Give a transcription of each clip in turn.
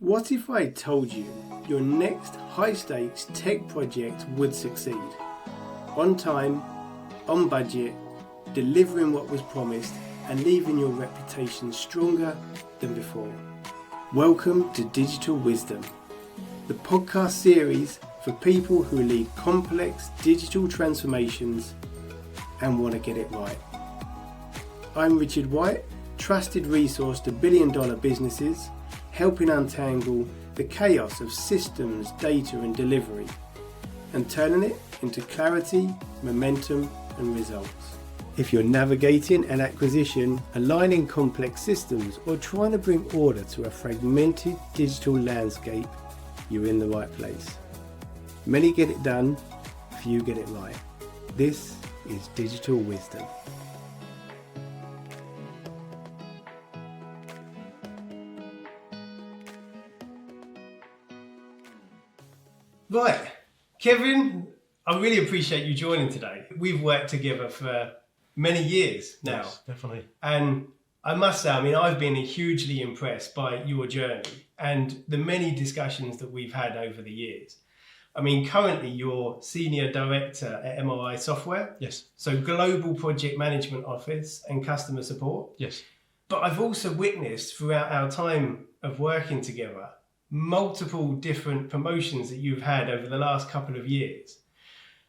What if I told you your next high-stakes tech project would succeed? On time, on budget, delivering what was promised, and leaving your reputation stronger than before. Welcome to Digital Wisdom, the podcast series for people who lead complex digital transformations and want to get it right. I'm Richard White, trusted resource to billion-dollar businesses, helping untangle the chaos of systems, data and delivery, and turning it into clarity, momentum and results. If you're navigating an acquisition, aligning complex systems, or trying to bring order to a fragmented digital landscape, you're in the right place. Many get it done, few get it right. This is Digital Wisdom. Right, Kevin, I really appreciate you joining today. We've worked together for many years now. Yes, definitely. And I must say, I've been hugely impressed by your journey and the many discussions that we've had over the years. Currently you're Senior Director at MRI Software. Yes. So Global Project Management Office and Customer Support. Yes. But I've also witnessed throughout our time of working together multiple different promotions that you've had over the last couple of years.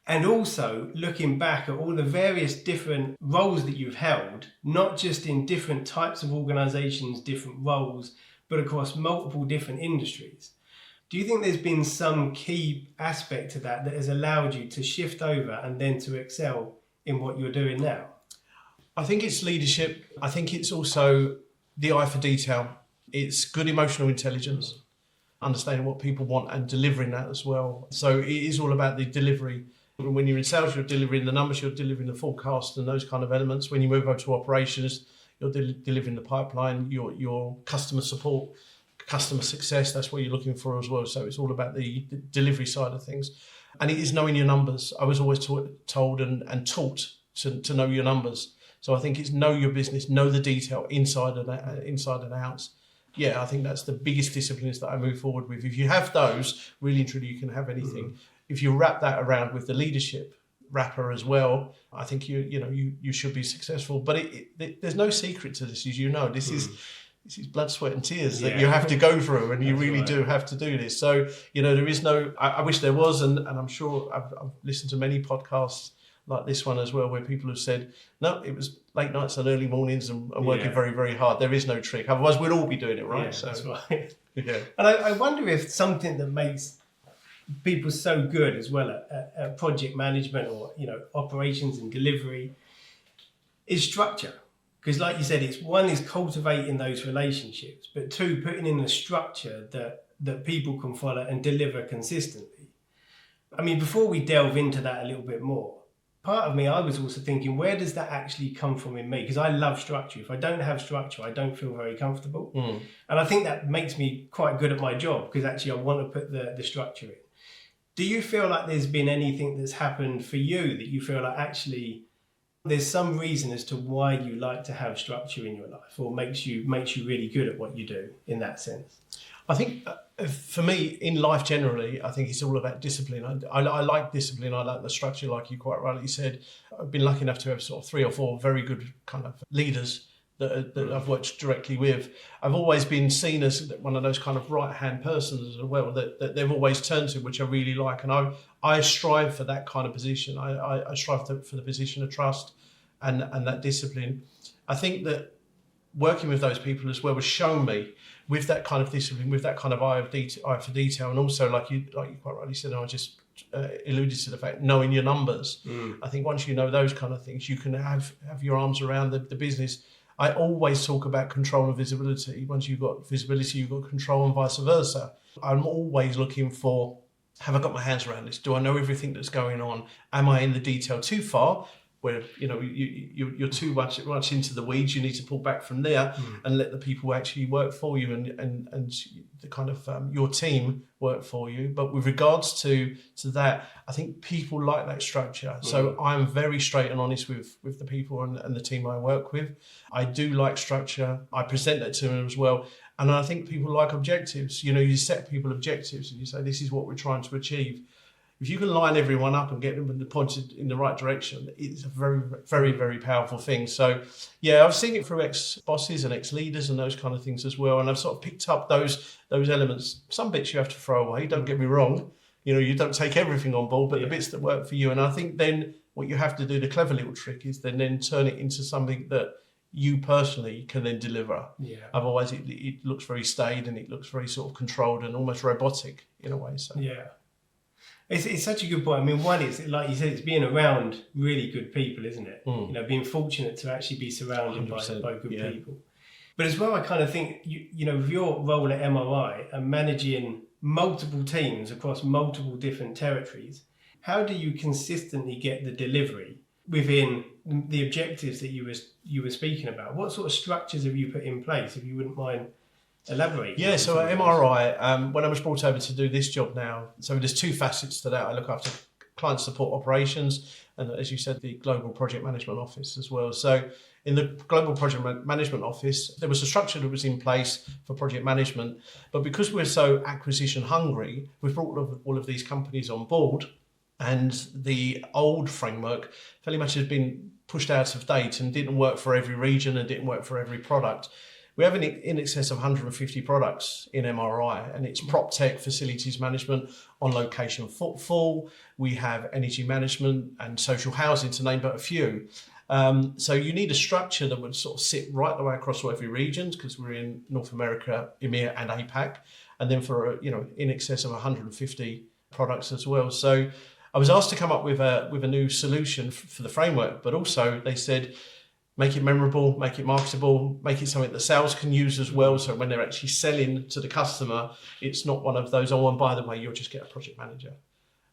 And also looking back at all the various different roles that you've held, not just in different types of organizations, different roles, but across multiple different industries. Do you think there's been some key aspect to that has allowed you to shift over and then to excel in what you're doing now? I think it's leadership. I think it's also the eye for detail. It's good emotional intelligence, understanding what people want and delivering that as well. So it is all about the delivery. When you're in sales, you're delivering the numbers, you're delivering the forecast and those kind of elements. When you move over to operations, you're delivering the pipeline, your customer support, customer success, that's what you're looking for as well. So it's all about the delivery side of things. And it is knowing your numbers. I was always told and taught to know your numbers. So I think it's know your business, know the detail inside and out. Yeah, I think that's the biggest disciplines that I move forward with. If you have those, really and truly, you can have anything. Mm-hmm. If you wrap that around with the leadership wrapper as well, I think you should be successul. But there's no secret to this, as you know. This is blood, sweat and tears that you have to go through, and you really do have to do this. So, there is no, I wish there was, and I'm sure I've listened to many podcasts like this one as well, where people have said, no, it was late nights and early mornings and working very, very hard. There is no trick. Otherwise, we'd all be doing it, right? Yeah, so, that's right. Yeah. And I wonder if something that makes people so good as well at project management or, operations and delivery is structure. Because like you said, it's one is cultivating those relationships, but two, putting in the structure that people can follow and deliver consistently. Before we delve into that a little bit more, part of me, I was also thinking, where does that actually come from in me? Because I love structure. If I don't have structure, I don't feel very comfortable. Mm. And I think that makes me quite good at my job because actually I want to put the structure in. Do you feel like there's been anything that's happened for you that you feel like actually there's some reason as to why you like to have structure in your life or makes you really good at what you do in that sense? I think for me in life generally, I think it's all about discipline. I like discipline. I like the structure, like you quite rightly said. I've been lucky enough to have sort of 3 or 4 very good kind of leaders that I've worked directly with. I've always been seen as one of those kind of right-hand persons as well that they've always turned to, which I really like. And I strive for that kind of position. I strive for the position of trust and that discipline. I think that working with those people as well has shown me with that kind of discipline, with that kind of eye for detail, and also like you quite rightly said, I just alluded to the fact knowing your numbers. I think once you know those kind of things, you can have your arms around the business. I always talk about control and visibility. Once you've got visibility, you've got control, and vice versa. I'm always looking for, have I got my hands around this? Do I know everything that's going on? Am I in the detail too far? Where you're too much into the weeds, you need to pull back from there and let the people actually work for you and the kind of your team work for you. But with regards to that, I think people like that structure. So I'm very straight and honest with the people and the team I work with. I do like structure. I present that to them as well. And I think people like objectives. You set people objectives and you say, this is what we're trying to achieve. If you can line everyone up and get them pointed in the right direction, it's a very, very, very powerful thing. So, yeah, I've seen it through ex-bosses and ex-leaders and those kind of things as well. And I've sort of picked up those elements. Some bits you have to throw away, don't get me wrong. You don't take everything on board, but the bits that work for you. And I think then what you have to do, the clever little trick, is then turn it into something that you personally can then deliver. Yeah. Otherwise, it looks very staid and it looks very sort of controlled and almost robotic in a way. So yeah. It's such a good point. I mean, one is, like you said, it's being around really good people, isn't it? Being fortunate to actually be surrounded by good people. But as well, I kind of think, with your role at MRI and managing multiple teams across multiple different territories, how do you consistently get the delivery within the objectives that you were speaking about? What sort of structures have you put in place, if you wouldn't mind elaborating? Yeah, so at MRI, when I was brought over to do this job now, so there's two facets to that. I look after client support operations and, as you said, the global project management office as well. So in the global project management office, there was a structure that was in place for project management, but because we're so acquisition hungry, we've brought all of these companies on board, and the old framework fairly much has been pushed out of date and didn't work for every region and didn't work for every product. We have in excess of 150 products in MRI, and it's prop tech, facilities management, on location footfall. We have energy management and social housing, to name but a few. So you need a structure that would sort of sit right the way across all every region, because we're in North America, EMEA and APAC, and then for in excess of 150 products as well. So I was asked to come up with a new solution for the framework, but also they said, make it memorable, make it marketable, make it something that sales can use as well. So when they're actually selling to the customer, it's not one of those, and by the way, you'll just get a project manager.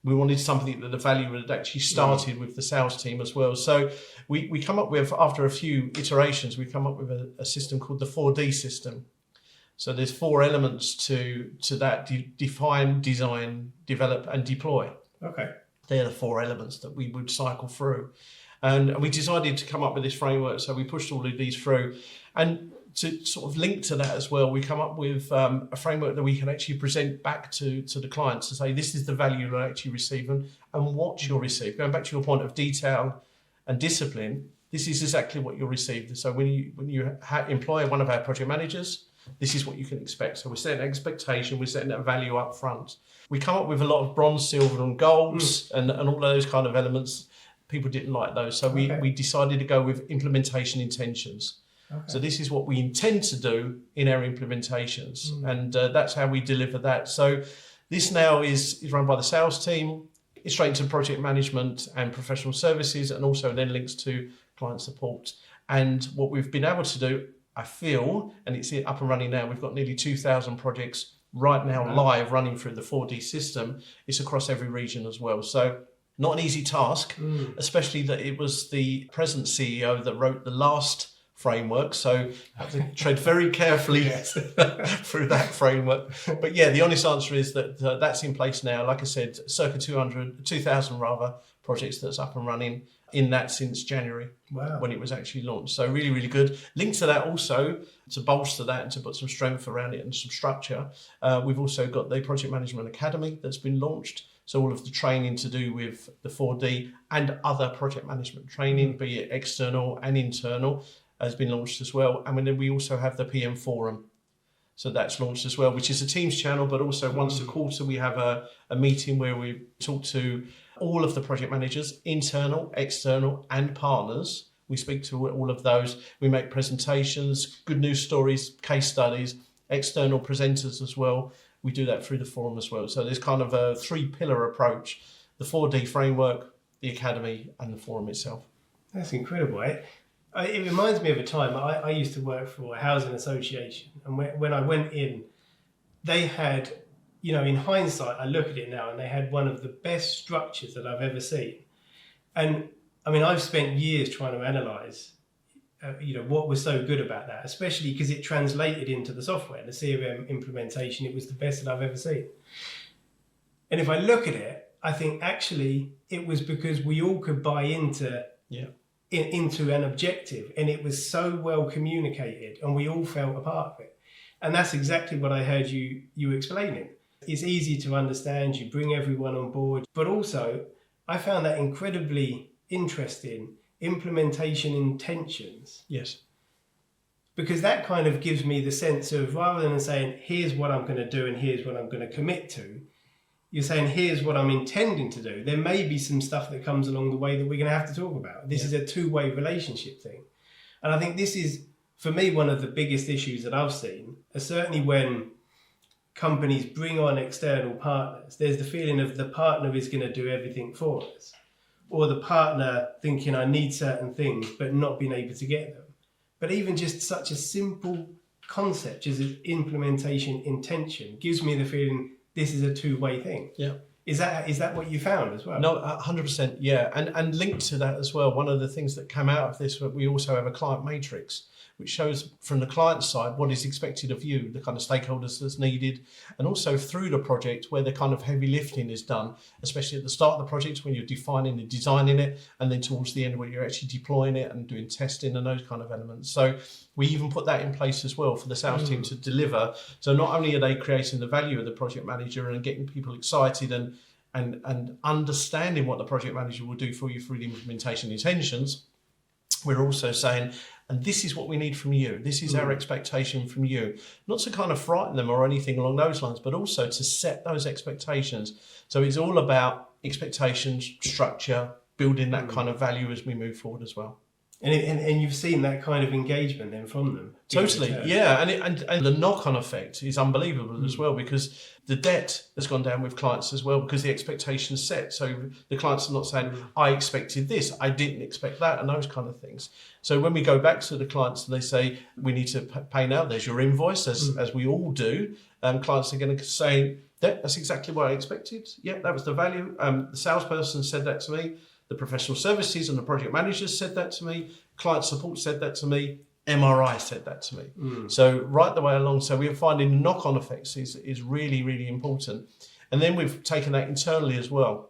We wanted something that the value had actually started with the sales team as well. So we come up with, after a few iterations, we come up with a system called the 4D system. So there's 4 elements to that: define, design, develop, and deploy. Okay. They're the 4 elements that we would cycle through. And we decided to come up with this framework, so we pushed all of these through. And to sort of link to that as well, we come up with a framework that we can actually present back to the clients to say, this is the value you're actually receiving and what you'll receive. Going back to your point of detail and discipline, this is exactly what you'll receive. So when you employ one of our project managers, this is what you can expect. So we're setting an expectation, we're setting that value up front. We come up with a lot of bronze, silver and golds and all those kind of elements. People didn't like those. So we decided to go with implementation intentions. Okay. So this is what we intend to do in our implementations. And that's how we deliver that. So this now is run by the sales team. It's straight into project management and professional services, and also then links to client support. And what we've been able to do, I feel, and it's up and running now, we've got nearly 2,000 projects right now live running through the 4D system. It's across every region as well. So not an easy task, especially that it was the present CEO that wrote the last framework. So I have to tread very carefully through that framework. But yeah, the honest answer is that that's in place now. Like I said, circa 2,000 projects that's up and running in that since January when it was actually launched. So really, really good. Linked to that also, to bolster that and to put some strength around it and some structure, we've also got the Project Management Academy that's been launched. So all of the training to do with the 4D and other project management training, be it external and internal, has been launched as well. And then we also have the PM Forum. So that's launched as well, which is a Teams channel, but also once a quarter we have a meeting where we talk to all of the project managers, internal, external and partners. We speak to all of those. We make presentations, good news stories, case studies, external presenters as well. We do that through the forum as well. So there's kind of a 3-pillar approach: the 4D framework, the academy and the forum itself. That's incredible. It reminds me of a time I used to work for a housing association, and when I went in, they had, in hindsight, I look at it now, and they had one of the best structures that I've ever seen. And I mean, I've spent years trying to analyse what was so good about that, especially because it translated into the software, the CRM implementation. It was the best that I've ever seen. And if I look at it, I think actually it was because we all could buy into an objective, and it was so well communicated and we all felt a part of it. And that's exactly what I heard you explaining. It's easy to understand, you bring everyone on board, but also I found that incredibly interesting, implementation intentions. Yes. Because that kind of gives me the sense of, rather than saying, here's what I'm going to do and here's what I'm going to commit to, you're saying, here's what I'm intending to do. There may be some stuff that comes along the way that we're going to have to talk about. This is a two-way relationship thing. And I think this is, for me, one of the biggest issues that I've seen, certainly when companies bring on external partners, there's the feeling of the partner is going to do everything for us, or the partner thinking I need certain things but not being able to get them. But even just such a simple concept as implementation intention gives me the feeling this is a two-way thing. Yeah. Is that what you found as well? No, 100%, yeah. And linked to that as well, one of the things that came out of this, we also have a client matrix, which shows from the client side what is expected of you, the kind of stakeholders that's needed, and also through the project where the kind of heavy lifting is done, especially at the start of the project when you're defining and designing it, and then towards the end where you're actually deploying it and doing testing and those kind of elements. So we even put that in place as well for the sales team to deliver. So not only are they creating the value of the project manager and getting people excited and understanding what the project manager will do for you through the implementation intentions, we're also saying, and this is what we need from you. This is our expectation from you. Not to kind of frighten them or anything along those lines, but also to set those expectations. So it's all about expectations, structure, building that kind of value as we move forward as well. And you've seen that kind of engagement then from them. Totally, yeah. And the knock-on effect is unbelievable as well, because the debt has gone down with clients as well because the expectation's set. So the clients are not saying, I expected this, I didn't expect that, and those kind of things. So when we go back to the clients and they say, we need to pay now, there's your invoice, as we all do, clients are going to say, that's exactly what I expected. Yeah, that was the value. The salesperson said that to me. The professional services and the project managers said that to me. Client support said that to me. MRI said that to me. So right the way along. So we're finding knock-on effects is really, really important. And then we've taken that internally as well.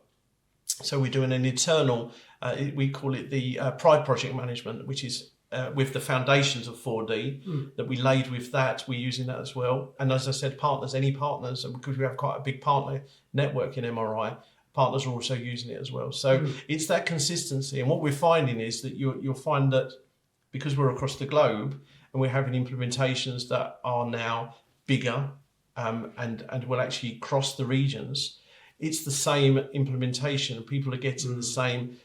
So we're doing an internal, we call it the Pride Project Management, which is with the foundations of 4D that we laid with that. We're using that as well. And as I said, partners, any partners, because we have quite a big partner network in MRI, partners are also using it as well. So it's that consistency. And what we're finding is that you'll find that because we're across the globe and we're having implementations that are now bigger and will actually cross the regions, it's the same implementation. People are getting the same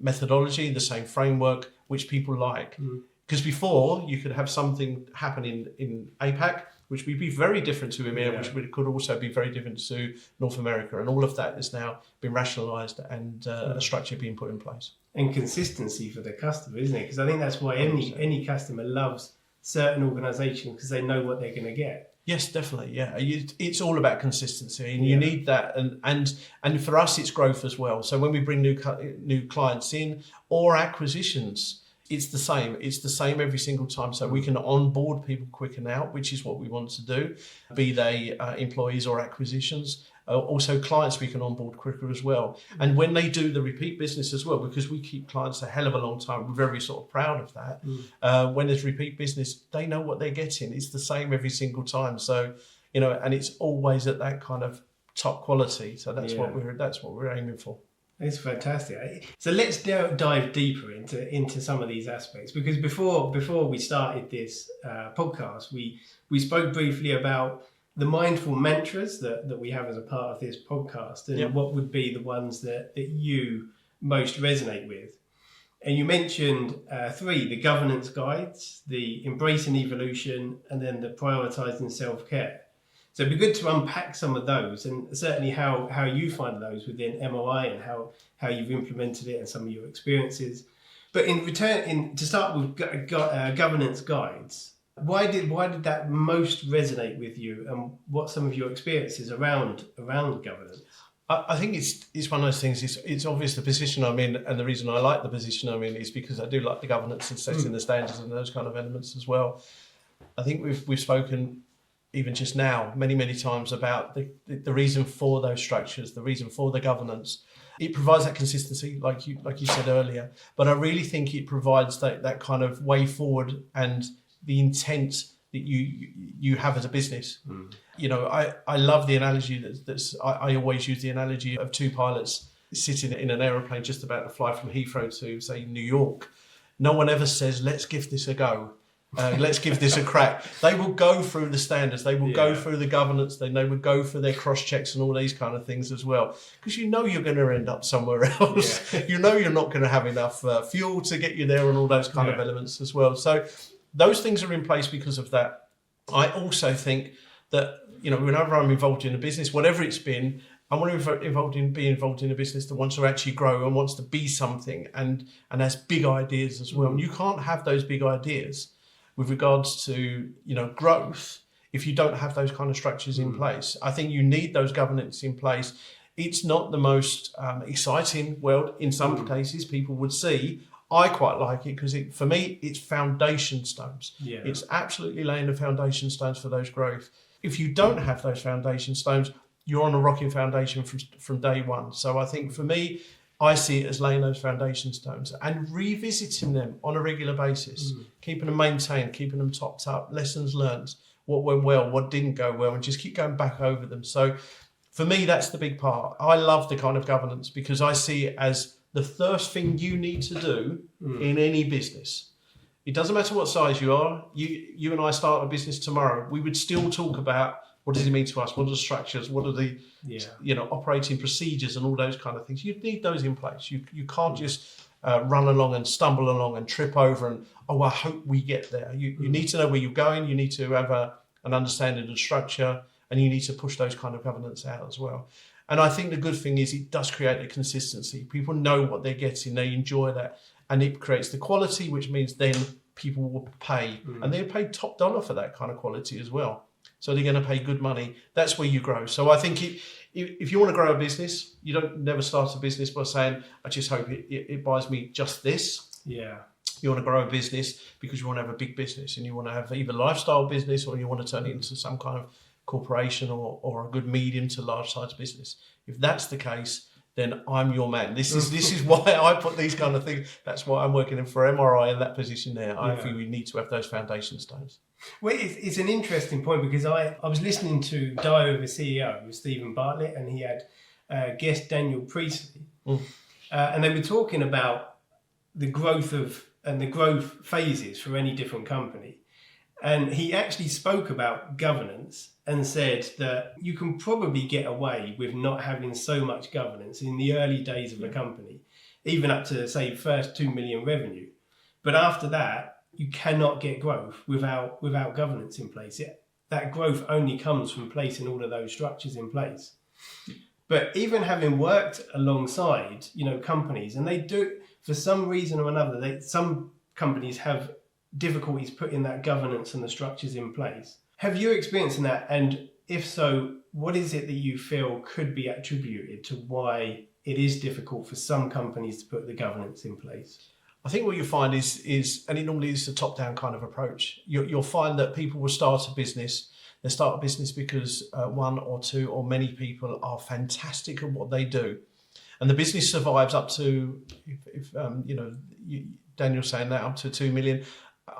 methodology, the same framework, which people like. Because before you could have something happen in APAC, which would be very different to EMEA, which could also be very different to North America. And all of that has now been rationalised and a structure being put in place. And consistency for the customer, isn't it? Because I think that's why any customer loves certain organisations, because they know what they're going to get. Yes, definitely. Yeah, it's all about consistency, and you need that. And for us, it's growth as well. So when we bring new clients in or acquisitions, it's the same. It's the same every single time. So we can onboard people quicker now, which is what we want to do, be they employees or acquisitions. Also clients we can onboard quicker as well. And when they do the repeat business as well, because we keep clients a hell of a long time, we're very sort of proud of that. When there's repeat business, they know what they're getting. It's the same every single time. So, and it's always at that kind of top quality. So that's what we're aiming for. It's fantastic. So let's dive deeper into some of these aspects, because before we started this podcast, we spoke briefly about the mindful mantras that we have as a part of this podcast, and what would be the ones that you most resonate with. And you mentioned 3, the governance guides, the embracing evolution, and then the prioritizing self-care. So it'd be good to unpack some of those, and certainly how you find those within MRI and how you've implemented it and some of your experiences. But to start with governance guides, why did that most resonate with you, and what some of your experiences around governance? I think it's one of those things. It's obvious the position I'm in, and the reason I like the position I'm in is because I do like the governance and setting the standards and those kind of elements as well. I think we've spoken even just now many times about the reason for those structures, the reason for the governance. It provides that consistency, like you said earlier, but I really think it provides that kind of way forward and the intent that you have as a business. You know, I love the analogy I always use the analogy of two pilots sitting in an aeroplane just about to fly from Heathrow to, say, New York. No one ever says, let's give this a go. Let's give this a crack. They will go through the standards. They will go through the governance. They will go through their cross-checks and all these kind of things as well. Because you know you're going to end up somewhere else. Yeah. You know you're not going to have enough fuel to get you there and all those kind of elements as well. So those things are in place because of that. I also think that, you know, whenever I'm involved in a business, whatever it's been, I want to be involved in a business that wants to actually grow and wants to be something and has big ideas as well. And you can't have those big ideas with regards to, you know, growth if you don't have those kind of structures in place. I think you need those governance in place. It's not the most exciting world in some cases. People would see. I quite like it because for me, it's foundation stones. Yeah. It's absolutely laying the foundation stones for those growth. If you don't have those foundation stones, you're on a rocking foundation from day one. So I think for me, I see it as laying those foundation stones and revisiting them on a regular basis, keeping them maintained, keeping them topped up, lessons learned, what went well, what didn't go well, and just keep going back over them. So for me, that's the big part. I love the kind of governance because I see it as the first thing you need to do in any business. It doesn't matter what size you are. You and I start a business tomorrow. We would still talk about what does it mean to us? What are the structures? What are the operating procedures and all those kind of things? You need those in place. You can't just run along and stumble along and trip over and, I hope we get there. You need to know where you're going. You need to have an understanding of the structure and you need to push those kind of governance out as well. And I think the good thing is it does create a consistency. People know what they're getting. They enjoy that. And it creates the quality, which means then people will pay. And they're paid top dollar for that kind of quality as well. So they're going to pay good money. That's where you grow. So I think if you want to grow a business, you don't never start a business by saying, I just hope it buys me just this. Yeah. You want to grow a business because you want to have a big business and you want to have either lifestyle business or you want to turn it into some kind of corporation or a good medium to large size business. If that's the case, then I'm your man. This is why I put these kind of things. That's why I'm working for MRI in that position there. I feel we need to have those foundation stones. Well, it's an interesting point because I was listening to Die Over CEO with Stephen Bartlett and he had guest Daniel Priestley. And they were talking about the growth phases for any different company. And he actually spoke about governance and said that you can probably get away with not having so much governance in the early days of a company, even up to, say, first 2 million revenue. But after that, you cannot get growth without governance in place. That growth only comes from placing all of those structures in place. But even having worked alongside, companies, and they do, for some reason or another, some companies have difficulties putting that governance and the structures in place. Have you experienced that? And if so, what is it that you feel could be attributed to why it is difficult for some companies to put the governance in place? I think what you find is, and it normally is a top-down kind of approach, you'll find that people will start a business. They start a business because one or two or many people are fantastic at what they do. And the business survives up to, if Daniel's saying that, up to 2 million.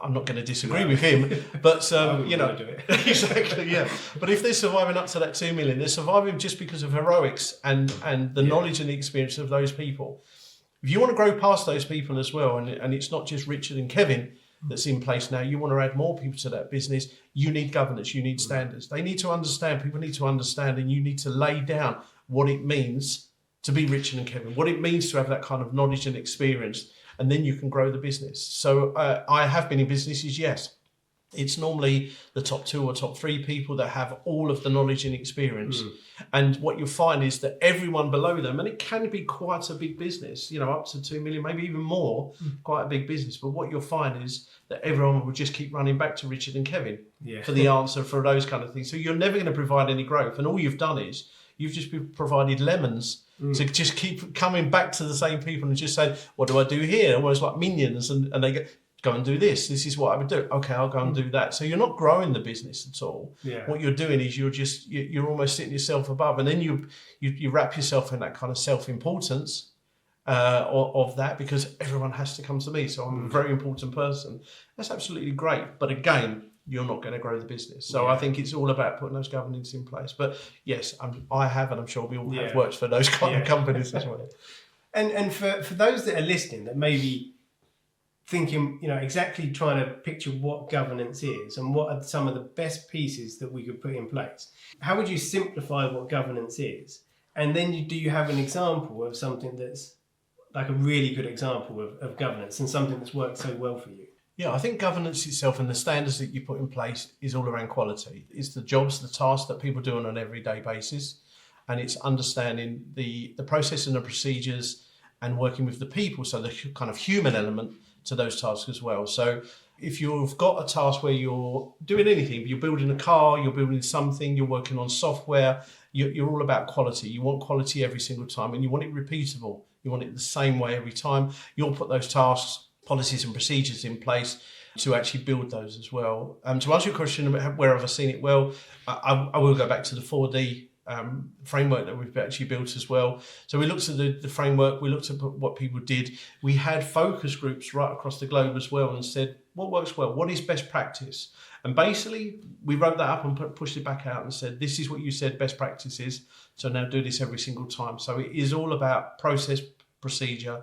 I'm not going to disagree with him, but do it. Exactly, yeah. But if they're surviving up to that 2 million, they're surviving just because of heroics and the knowledge and the experience of those people. If you want to grow past those people as well, and it's not just Richard and Kevin that's in place now, you want to add more people to that business, you need governance, you need standards. They need to understand, people need to understand, and you need to lay down what it means to be Richard and Kevin, what it means to have that kind of knowledge and experience, and then you can grow the business. So I have been in businesses, yes. It's normally the top 2 or top 3 people that have all of the knowledge and experience. And what you'll find is that everyone below them, and it can be quite a big business, up to 2 million, maybe even more, quite a big business. But what you'll find is that everyone will just keep running back to Richard and Kevin for the answer for those kind of things. So you're never going to provide any growth. And all you've done is you've just provided lemons to just keep coming back to the same people and just say, what do I do here? Well, it's like minions. And they go and do this. This is what I would do. Okay, I'll go and do that. So you're not growing the business at all. Yeah. What you're doing is you're almost sitting yourself above, and then you wrap yourself in that kind of self-importance of that, because everyone has to come to me. So I'm a very important person. That's absolutely great. But again, you're not going to grow the business. So I think it's all about putting those governance in place. But yes, I have, and I'm sure we all have worked for those kind of companies as well. And for those that are listening that maybe thinking, exactly trying to picture what governance is and what are some of the best pieces that we could put in place, how would you simplify what governance is? And then do you have an example of something that's like a really good example of governance and something that's worked so well for you? Yeah, I think governance itself and the standards that you put in place is all around quality. It's the jobs, the tasks that people do on an everyday basis. And it's understanding the process and the procedures and working with the people. So the kind of human element to those tasks as well. So if you've got a task where you're doing anything, you're building a car, you're building something, you're working on software, you're all about quality. You want quality every single time and you want it repeatable. You want it the same way every time. You'll put those tasks, policies and procedures in place to actually build those as well. To answer your question about where have I seen it well, I will go back to the 4D framework that we've actually built as well. So we looked at the framework, we looked at what people did. We had focus groups right across the globe as well and said, what works well? What is best practice? And basically, we wrote that up and pushed it back out and said, this is what you said best practice is. So now do this every single time. So it is all about process, procedure,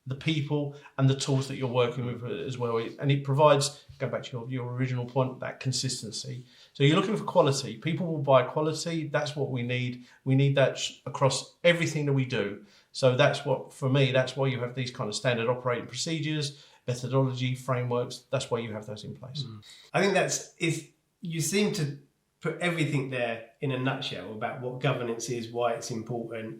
the people and the tools that you're working with as well. And it provides, go back to your original point, that consistency. So you're looking for quality. People will buy quality. That's what we need. We need that across everything that we do. So that's what, for me, that's why you have these kind of standard operating procedures, methodology, frameworks. That's why you have those in place. I think you seem to put everything there in a nutshell about what governance is, why it's important.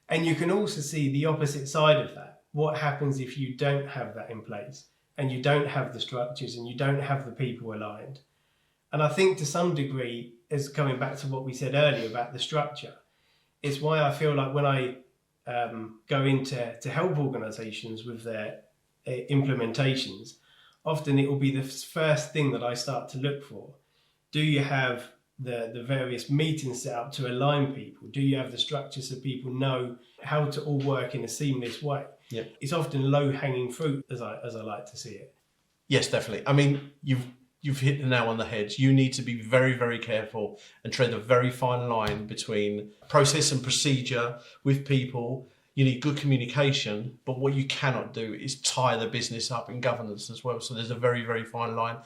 And you can also see the opposite side of that. What happens if you don't have that in place and you don't have the structures and you don't have the people aligned? And I think to some degree, as coming back to what we said earlier about the structure, it's why I feel like when I go to help organisations with their implementations, often it will be the first thing that I start to look for. Do you have the various meetings set up to align people? Do you have the structure so people know how to all work in a seamless way? Yeah. It's often low-hanging fruit, as I like to see it. Yes, definitely. I mean, you've hit the nail on the head. You need to be very, very careful and tread a very fine line between process and procedure with people. You need good communication, but what you cannot do is tie the business up in governance as well. So there's a very, very fine line.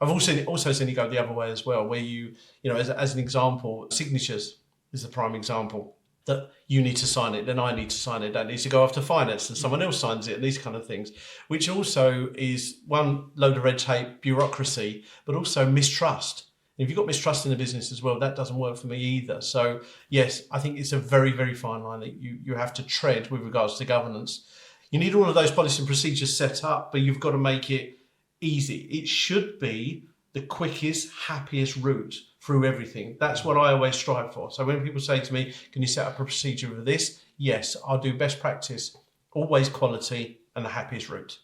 I've also seen it go the other way as well, where you know, as an example, signatures is the prime example. That you need to sign it, then I need to sign it, that needs to go off to finance and someone else signs it, and these kind of things, which also is one load of red tape, bureaucracy, but also mistrust. And if you've got mistrust in the business as well, that doesn't work for me either. So yes, I think it's a very, very fine line that you have to tread with regards to governance. You need all of those policies and procedures set up, but you've got to make it easy. It should be the quickest, happiest route through everything. That's what I always strive for. So when people say to me, can you set up a procedure for this? Yes, I'll do best practice, always quality and the happiest route.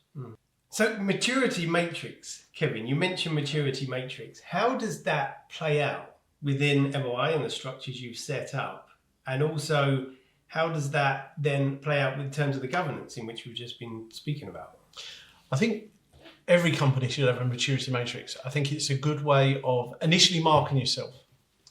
So maturity matrix, Kevin, you mentioned maturity matrix. How does that play out within MRI and the structures you've set up? And also, how does that then play out in terms of the governance in which we've just been speaking about? I think every company should have a maturity matrix. I think it's a good way of initially marking yourself.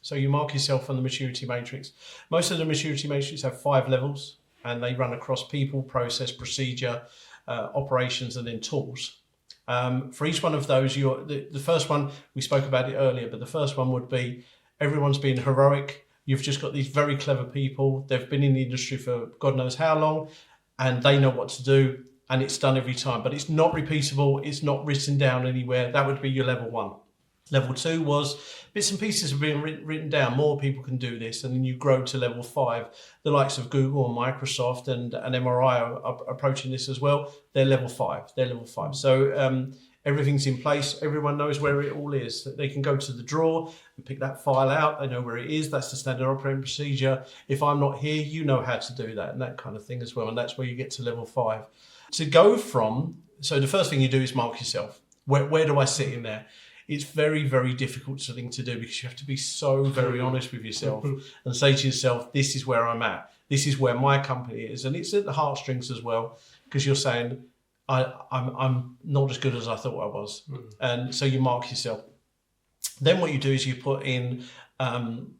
So you mark yourself on the maturity matrix. Most of the maturity matrix have 5 levels and they run across people, process, procedure, operations, and then tools. For each one of those, the first one, we spoke about it earlier, but the first one would be everyone's being heroic. You've just got these very clever people. They've been in the industry for God knows how long and they know what to do. And it's done every time, but it's not repeatable. It's not written down anywhere. That would be your level 1. Level 2 was bits and pieces are being written down. More people can do this. And then you grow to level 5. The likes of Google and Microsoft and MRI are approaching this as well. They're level 5. So everything's in place. Everyone knows where it all is. They can go to the drawer and pick that file out. They know where it is. That's the standard operating procedure. If I'm not here, you know how to do that and that kind of thing as well. And that's where you get to level 5. To go from, so the first thing you do is mark yourself. Where do I sit in there? It's very, very difficult thing to do because you have to be so very honest with yourself and say to yourself, this is where I'm at. This is where my company is. And it's at the heartstrings as well, because you're saying, I'm not as good as I thought I was. And so you mark yourself. Then what you do is you put in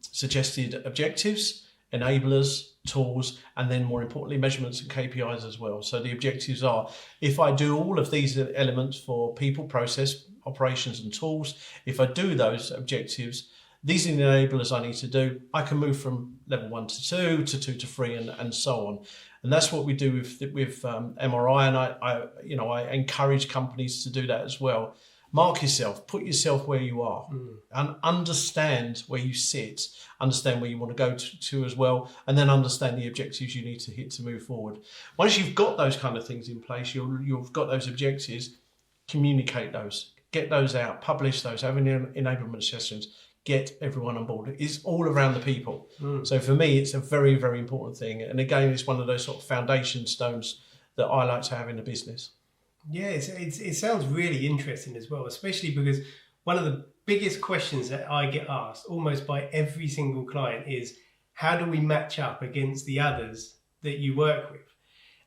suggested objectives, enablers, tools, and then more importantly, measurements and KPIs as well. So the objectives are, if I do all of these elements for people, process, operations and tools, if I do those objectives, these are the enablers I need to do, I can move from level 1 to 2 to 2 to 3 and so on. And that's what we do with MRI, and I encourage companies to do that as well. Mark yourself, put yourself where you are, and understand where you sit, understand where you want to go to as well, and then understand the objectives you need to hit to move forward. Once you've got those kind of things in place, you've got those objectives, communicate those, get those out, publish those, have enablement sessions, get everyone on board. It's all around the people. So for me, it's a very, very important thing. And again, it's one of those sort of foundation stones that I like to have in a business. Yeah, it sounds really interesting as well, especially because one of the biggest questions that I get asked almost by every single client is, how do we match up against the others that you work with?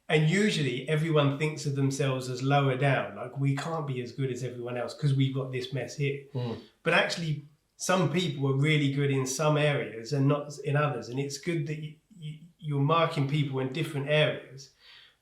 And usually everyone thinks of themselves as lower down, like we can't be as good as everyone else because we've got this mess here. But actually, some people are really good in some areas and not in others. And it's good that you're marking people in different areas.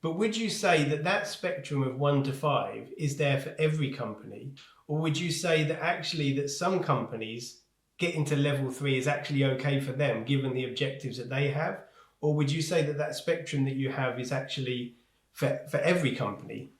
But would you say that spectrum of 1 to 5 is there for every company? Or would you say that actually that some companies getting to level 3 is actually okay for them, given the objectives that they have? Or would you say that spectrum that you have is actually for every company?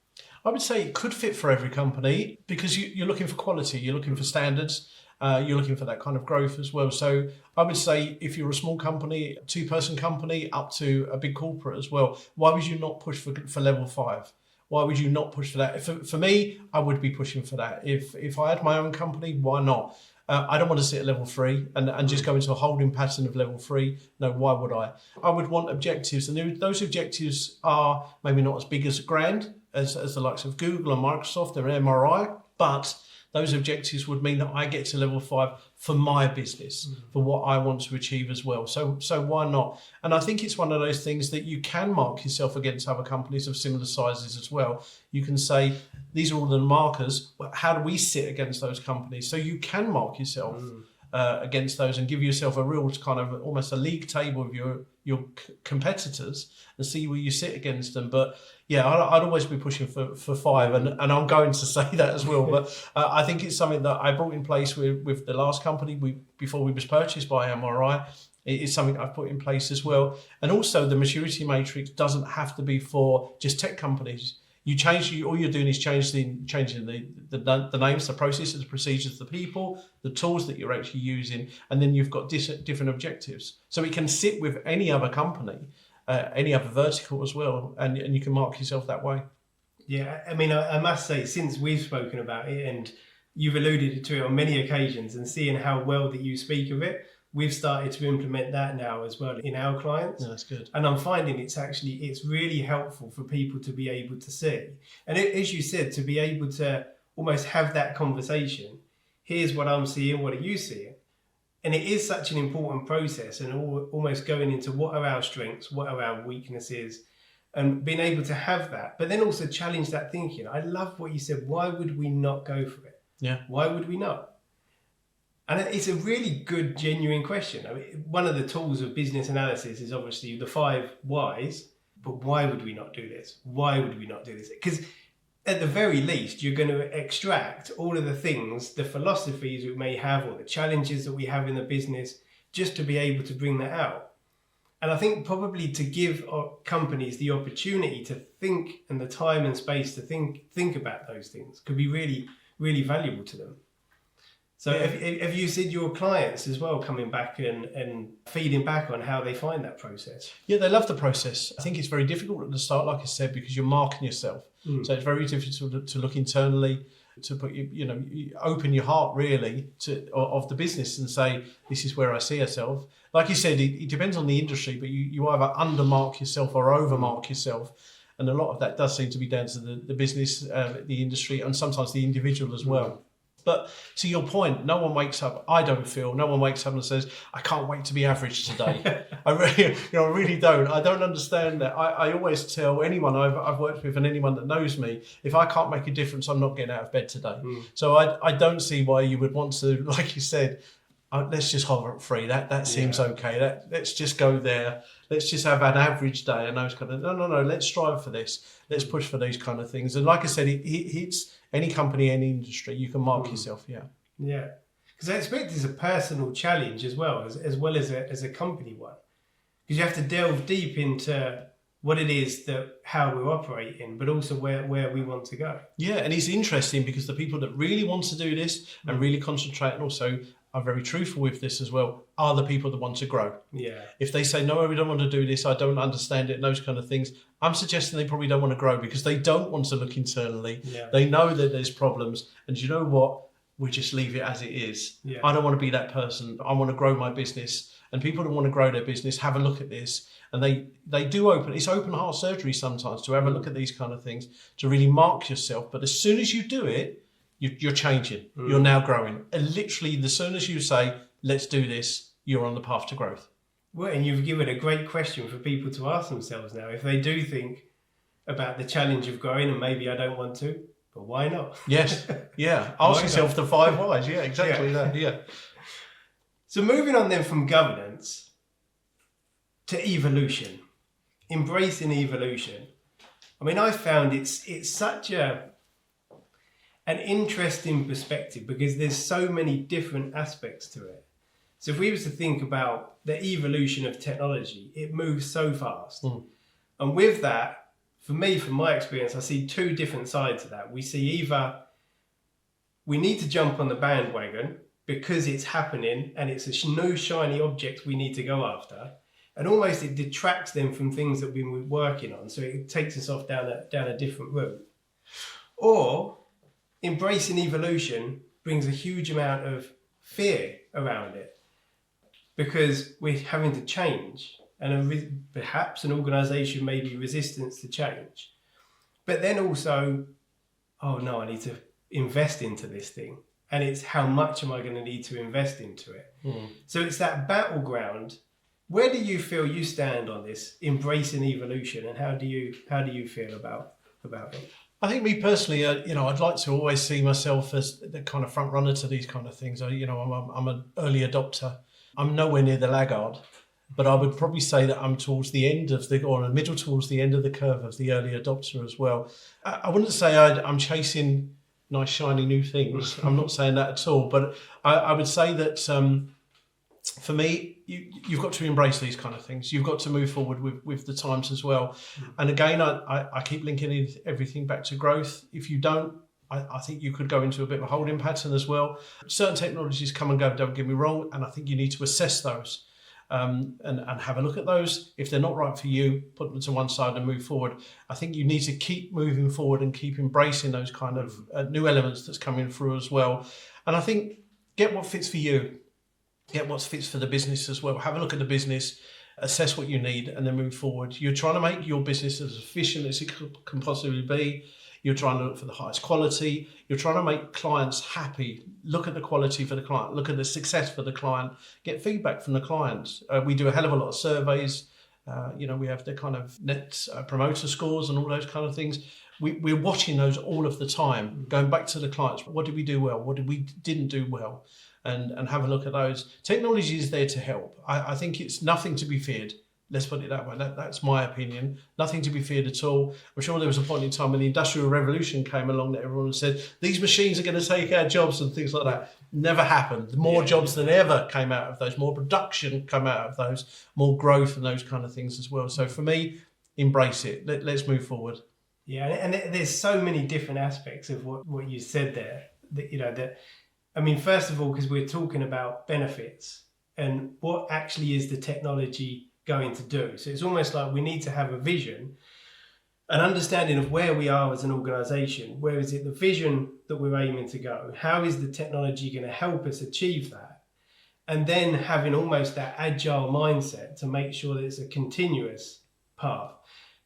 I would say it could fit for every company, because you're looking for quality, you're looking for standards, you're looking for that kind of growth as well. So I would say if you're a small company, 2-person company, up to a big corporate as well, why would you not push for level 5? Why would you not push for that? For me, I would be pushing for that. If I had my own company, why not? I don't want to sit at level 3 and just go into a holding pattern of level 3. No, why would I? I would want objectives, and those objectives are maybe not as big as grand as the likes of Google and Microsoft and MRI, but those objectives would mean that I get to level 5 for my business, for what I want to achieve as well. So why not? And I think it's one of those things that you can mark yourself against other companies of similar sizes as well. You can say, these are all the markers. Well, how do we sit against those companies? So you can mark yourself against those and give yourself a real kind of almost a league table of your competitors and see where you sit against them. But yeah, I'd always be pushing for 5, and I'm going to say that as well. But I think it's something that I brought in place with the last company before we was purchased by MRI. It is something I've put in place as well. And also the maturity matrix doesn't have to be for just tech companies. All you're doing is changing the names, the processes, the procedures, the people, the tools that you're actually using, and then you've got different objectives. So it can sit with any other company, any other vertical as well, and you can mark yourself that way. Yeah, I mean, I must say, since we've spoken about it and you've alluded to it on many occasions, and seeing how well that you speak of it, we've started to implement that now as well in our clients. Yeah, that's good. And I'm finding it's really helpful for people to be able to see. And as you said, to be able to almost have that conversation. Here's what I'm seeing, what are you seeing? And it is such an important process, and almost going into what are our strengths, what are our weaknesses, and being able to have that, but then also challenge that thinking. I love what you said. Why would we not go for it? Yeah. Why would we not? And it's a really good, genuine question. I mean, one of the tools of business analysis is obviously the 5 whys, but why would we not do this? Why would we not do this? Because at the very least, you're going to extract all of the things, the philosophies we may have, or the challenges that we have in the business, just to be able to bring that out. And I think probably to give companies the opportunity to think, and the time and space to think about those things could be really, really valuable to them. So have you seen your clients as well coming back and feeding back on how they find that process? Yeah, they love the process. I think it's very difficult at the start, like I said, because you're marking yourself. So it's very difficult to look internally, to put you open your heart really of the business and say, this is where I see myself. Like you said, it depends on the industry, but you either undermark yourself or overmark yourself. And a lot of that does seem to be down to the business, the industry, and sometimes the individual as well. But to your point, no one wakes up, I don't feel, no one wakes up and says, I can't wait to be average today. I really don't. I don't understand that. I always tell anyone I've worked with and anyone that knows me, if I can't make a difference, I'm not getting out of bed today. So I don't see why you would want to, like you said, let's just hover at 3. That seems okay. Let's just go there. Let's just have an average day and those kind of, no, let's strive for this. Let's push for these kind of things. And like I said, it's any company, any industry, you can mark yourself, Yeah, because I expect it's a personal challenge as well as a company one. Because you have to delve deep into what it is how we're operating, but also where we want to go. Yeah, and it's interesting because the people that really want to do this and really concentrate and also are very truthful with this as well, are the people that want to grow. Yeah. If they say, no, we don't want to do this, I don't understand it, and those kind of things, I'm suggesting they probably don't want to grow because they don't want to look internally. Yeah. They know that there's problems. And you know what? We just leave it as it is. Yeah. I don't want to be that person. I want to grow my business. And people that want to grow their business, have a look at this. And they do it's open heart surgery sometimes to have a look at these kind of things, to really mark yourself. But as soon as you do it, you're changing. You're now growing. And literally, as soon as you say, let's do this, you're on the path to growth. Well, and you've given a great question for people to ask themselves now. If they do think about the challenge of growing and maybe I don't want to, but why not? Yes. Yeah. Ask yourself the 5 whys. Yeah, exactly that. Yeah. So moving on then from governance to evolution, embracing evolution. I mean, I found it's such an interesting perspective because there's so many different aspects to it. So if we were to think about the evolution of technology, it moves so fast. And with that, for me, from my experience, I see 2 different sides of that. We see either we need to jump on the bandwagon because it's happening and it's a new shiny object we need to go after. And almost it detracts them from things that we've been working on. So it takes us off down a different route. Or embracing evolution brings a huge amount of fear around it because we're having to change and perhaps an organisation may be resistant to change. But then also, oh no, I need to invest into this thing. And it's how much am I going to need to invest into it? So it's that battleground. Where do you feel you stand on this, embracing evolution, and how do you feel about it? I think me personally, I'd like to always see myself as the kind of front runner to these kind of things. I'm an early adopter. I'm nowhere near the laggard, but I would probably say that I'm towards the end of middle towards the end of the curve of the early adopter as well. I wouldn't say I'm chasing nice shiny new things. I'm not saying that at all, but I would say that for me, you've got to embrace these kind of things. You've got to move forward with the times as well. And again, I keep linking everything back to growth. If you don't, I think you could go into a bit of a holding pattern as well. Certain technologies come and go, don't get me wrong, and I think you need to assess those and have a look at those. If they're not right for you, put them to one side and move forward. I think you need to keep moving forward and keep embracing those kind of new elements that's coming through as well. And I think get what fits for you. Get what fits for the business as well. Have a look at the business, assess what you need, and then move forward. You're trying to make your business as efficient as it can possibly be. You're trying to look for the highest quality. You're trying to make clients happy. Look at the quality for the client. Look at the success for the client. Get feedback from the clients. We do a hell of a lot of surveys. We have the kind of net promoter scores and all those kind of things. We're watching those all of the time, going back to the clients. What did we do well? What didn't do well? And have a look at those. Technology is there to help. I think it's nothing to be feared. Let's put it that way. That's my opinion. Nothing to be feared at all. I'm sure there was a point in time when the Industrial Revolution came along that everyone said, these machines are going to take our jobs and things like that. Never happened. More jobs than ever came out of those. More production came out of those. More growth and those kind of things as well. So for me, embrace it. Let's move forward. Yeah, and there's so many different aspects of what you said there. First of all, because we're talking about benefits and what actually is the technology going to do. So it's almost like we need to have a vision, an understanding of where we are as an organisation. Where is it the vision that we're aiming to go? How is the technology going to help us achieve that? And then having almost that agile mindset to make sure that it's a continuous path.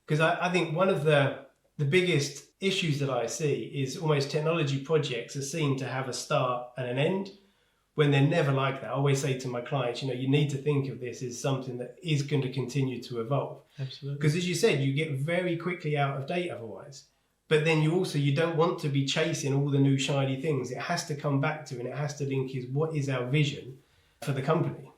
Because I think one of the the biggest issues that I see is almost technology projects are seen to have a start and an end, when they're never like that. I always say to my clients, you need to think of this as something that is going to continue to evolve. Absolutely. Because as you said, you get very quickly out of date otherwise. But then you don't want to be chasing all the new shiny things. It has to come back to, and it has to link is what is our vision for the company.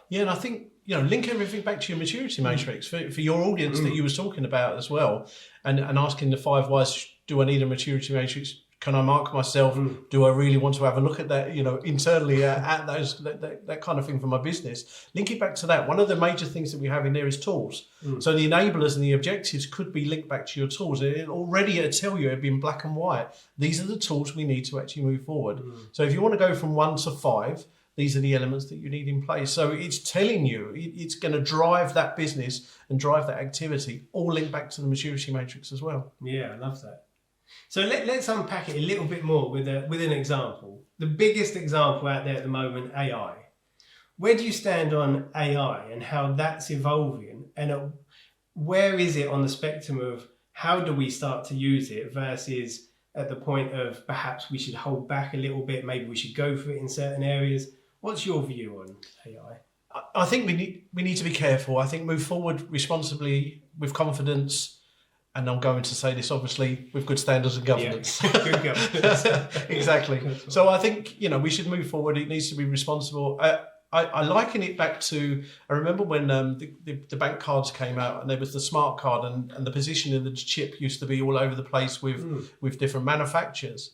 Yeah, and I think, link everything back to your maturity matrix for your audience that you were talking about as well, and asking the 5 whys. Do I need a maturity matrix? Can I mark myself? Do I really want to have a look at that, internally at those that kind of thing for my business? Link it back to that. One of the major things that we have in there is tools. So the enablers and the objectives could be linked back to your tools. It'll tell you, it'd be in black and white. These are the tools we need to actually move forward. So if you want to go from 1 to 5, these are the elements that you need in place. So it's telling you, it's going to drive that business and drive that activity, all linked back to the maturity matrix as well. Yeah, I love that. So let's unpack it a little bit more with an example. The biggest example out there at the moment, AI. Where do you stand on AI and how that's evolving? And where is it on the spectrum of how do we start to use it versus at the point of perhaps we should hold back a little bit, maybe we should go for it in certain areas? What's your view on AI? I think we need to be careful. I think move forward responsibly, with confidence. And I'm going to say this, obviously, with good standards and governance. Yeah. Good governance. Exactly. So I think, we should move forward. It needs to be responsible. I liken it back to, I remember when the bank cards came out and there was the smart card and the position of the chip used to be all over the place with different manufacturers.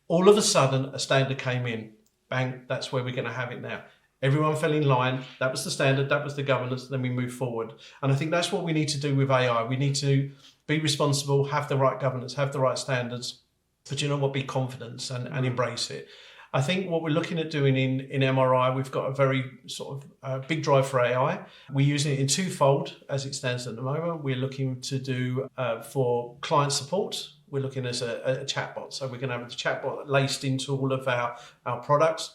All of a sudden, a standard came in. Bang, that's where we're going to have it now. Everyone fell in line. That was the standard. That was the governance. Then we move forward. And I think that's what we need to do with AI. We need to be responsible, have the right governance, have the right standards, but be confident and embrace it. I think what we're looking at doing in MRI, we've got a very sort of big drive for AI. We're using it in twofold as it stands at the moment. We're looking to do for client support. We're looking as a chatbot. So we're going to have the chatbot laced into all of our products.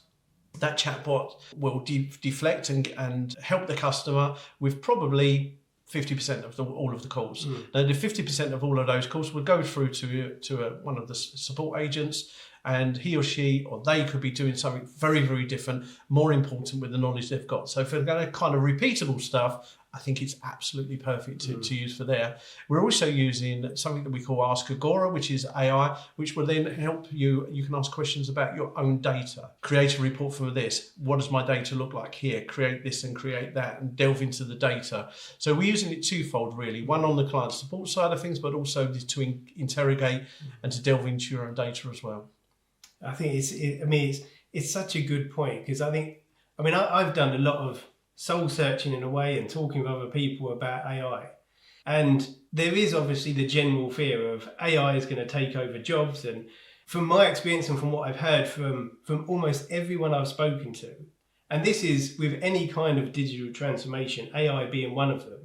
That chatbot will deflect and help the customer with probably 50% of all of the calls. Now, the 50% of all of those calls would go through to one of the support agents, and he or she or they could be doing something very, very different, more important with the knowledge they've got. So for that kind of repeatable stuff, I think it's absolutely perfect to use for there. We're also using something that we call Ask Agora, which is AI, which will then help you. You can ask questions about your own data. Create a report for this. What does my data look like here? Create this and create that and delve into the data. So we're using it twofold, really. One on the client support side of things, but also to interrogate and to delve into your own data as well. I think it's such a good point, because I've done a lot of soul searching in a way and talking with other people about AI. And there is obviously the general fear of AI is going to take over jobs. And from my experience and from what I've heard from almost everyone I've spoken to, and this is with any kind of digital transformation, AI being one of them,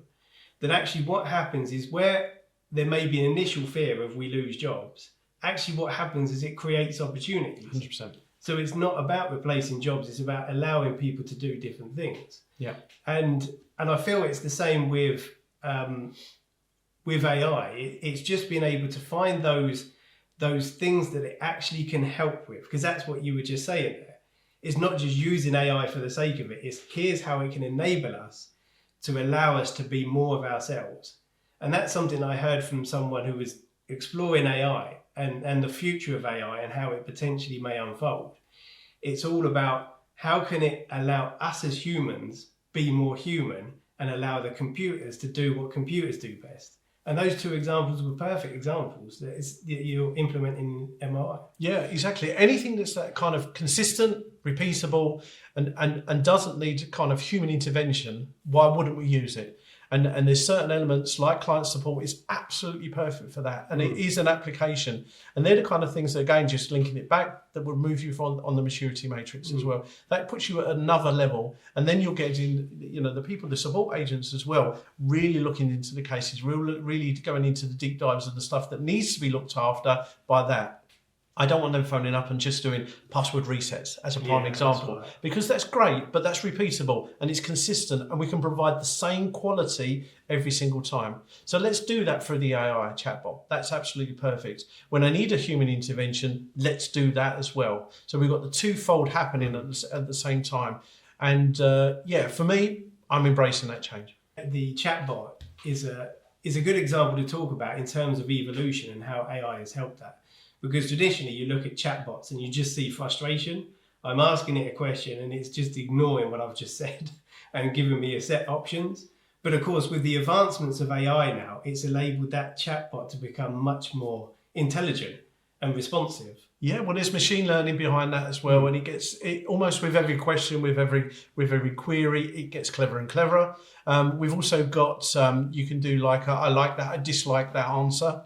that actually what happens is where there may be an initial fear of we lose jobs, actually what happens is it creates opportunities. 100%. So it's not about replacing jobs, it's about allowing people to do different things. Yeah. And I feel it's the same with AI. It's just being able to find those things that it actually can help with, because that's what you were just saying there. It's not just using AI for the sake of it. It's here's how it can enable us to allow us to be more of ourselves. And that's something I heard from someone who was exploring AI and the future of AI and how it potentially may unfold. It's all about how can it allow us as humans be more human and allow the computers to do what computers do best. And those two examples were perfect examples that you're implementing in MRI. Yeah, exactly. Anything that's that kind of consistent, repeatable, and doesn't need kind of human intervention, why wouldn't we use it? And there's certain elements like client support is absolutely perfect for that. And it is an application. And they're the kind of things that, again, just linking it back, that will move you on the maturity matrix as well. That puts you at another level. And then you're getting, the people, the support agents as well, really looking into the cases, really going into the deep dives of the stuff that needs to be looked after by that. I don't want them phoning up and just doing password resets as a prime example, right. because that's great, but that's repeatable and it's consistent and we can provide the same quality every single time. So let's do that for the AI chatbot. That's absolutely perfect. When I need a human intervention, let's do that as well. So we've got the twofold happening at the same time. And for me, I'm embracing that change. The chatbot is a good example to talk about in terms of evolution and how AI has helped that. Because traditionally you look at chatbots and you just see frustration. I'm asking it a question and it's just ignoring what I've just said and giving me a set options. But of course, with the advancements of AI now, it's enabled that chatbot to become much more intelligent and responsive. Yeah, well, there's machine learning behind that as well, and it almost with every question, with every query, it gets cleverer and cleverer. We've also got you can do like I like that, I dislike that answer.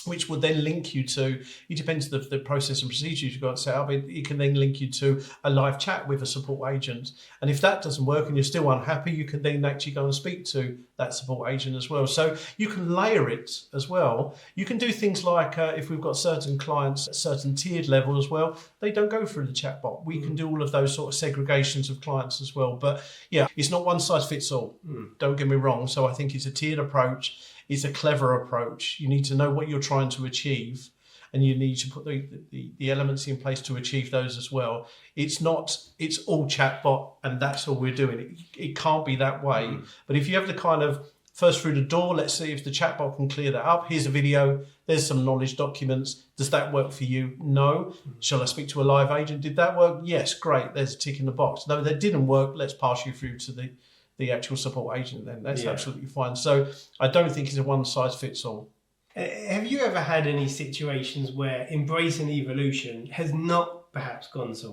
Which will then link you to, it depends on the process and procedures you've got set up, it can then link you to a live chat with a support agent. And if that doesn't work and you're still unhappy, you can then actually go and speak to that support agent as well. So you can layer it as well. You can do things like, if we've got certain clients at certain tiered level as well, they don't go through the chatbot. We can do all of those sort of segregations of clients as well. But yeah, it's not one size fits all. Don't get me wrong. So I think it's a tiered approach. It's a clever approach. You need to know what you're trying to achieve and you need to put the elements in place to achieve those as well. It's all chatbot and that's all we're doing. It can't be that way. But if you have the kind of first through the door, let's see if the chatbot can clear that up. Here's a video. There's some knowledge documents. Does that work for you? No. Shall I speak to a live agent? Did that work? Yes, great. There's a tick in the box. No, that didn't work. Let's pass you through to the actual support agent then. That's absolutely fine. So I don't think it's a one size fits all. Have you ever had any situations where embracing evolution has not perhaps gone so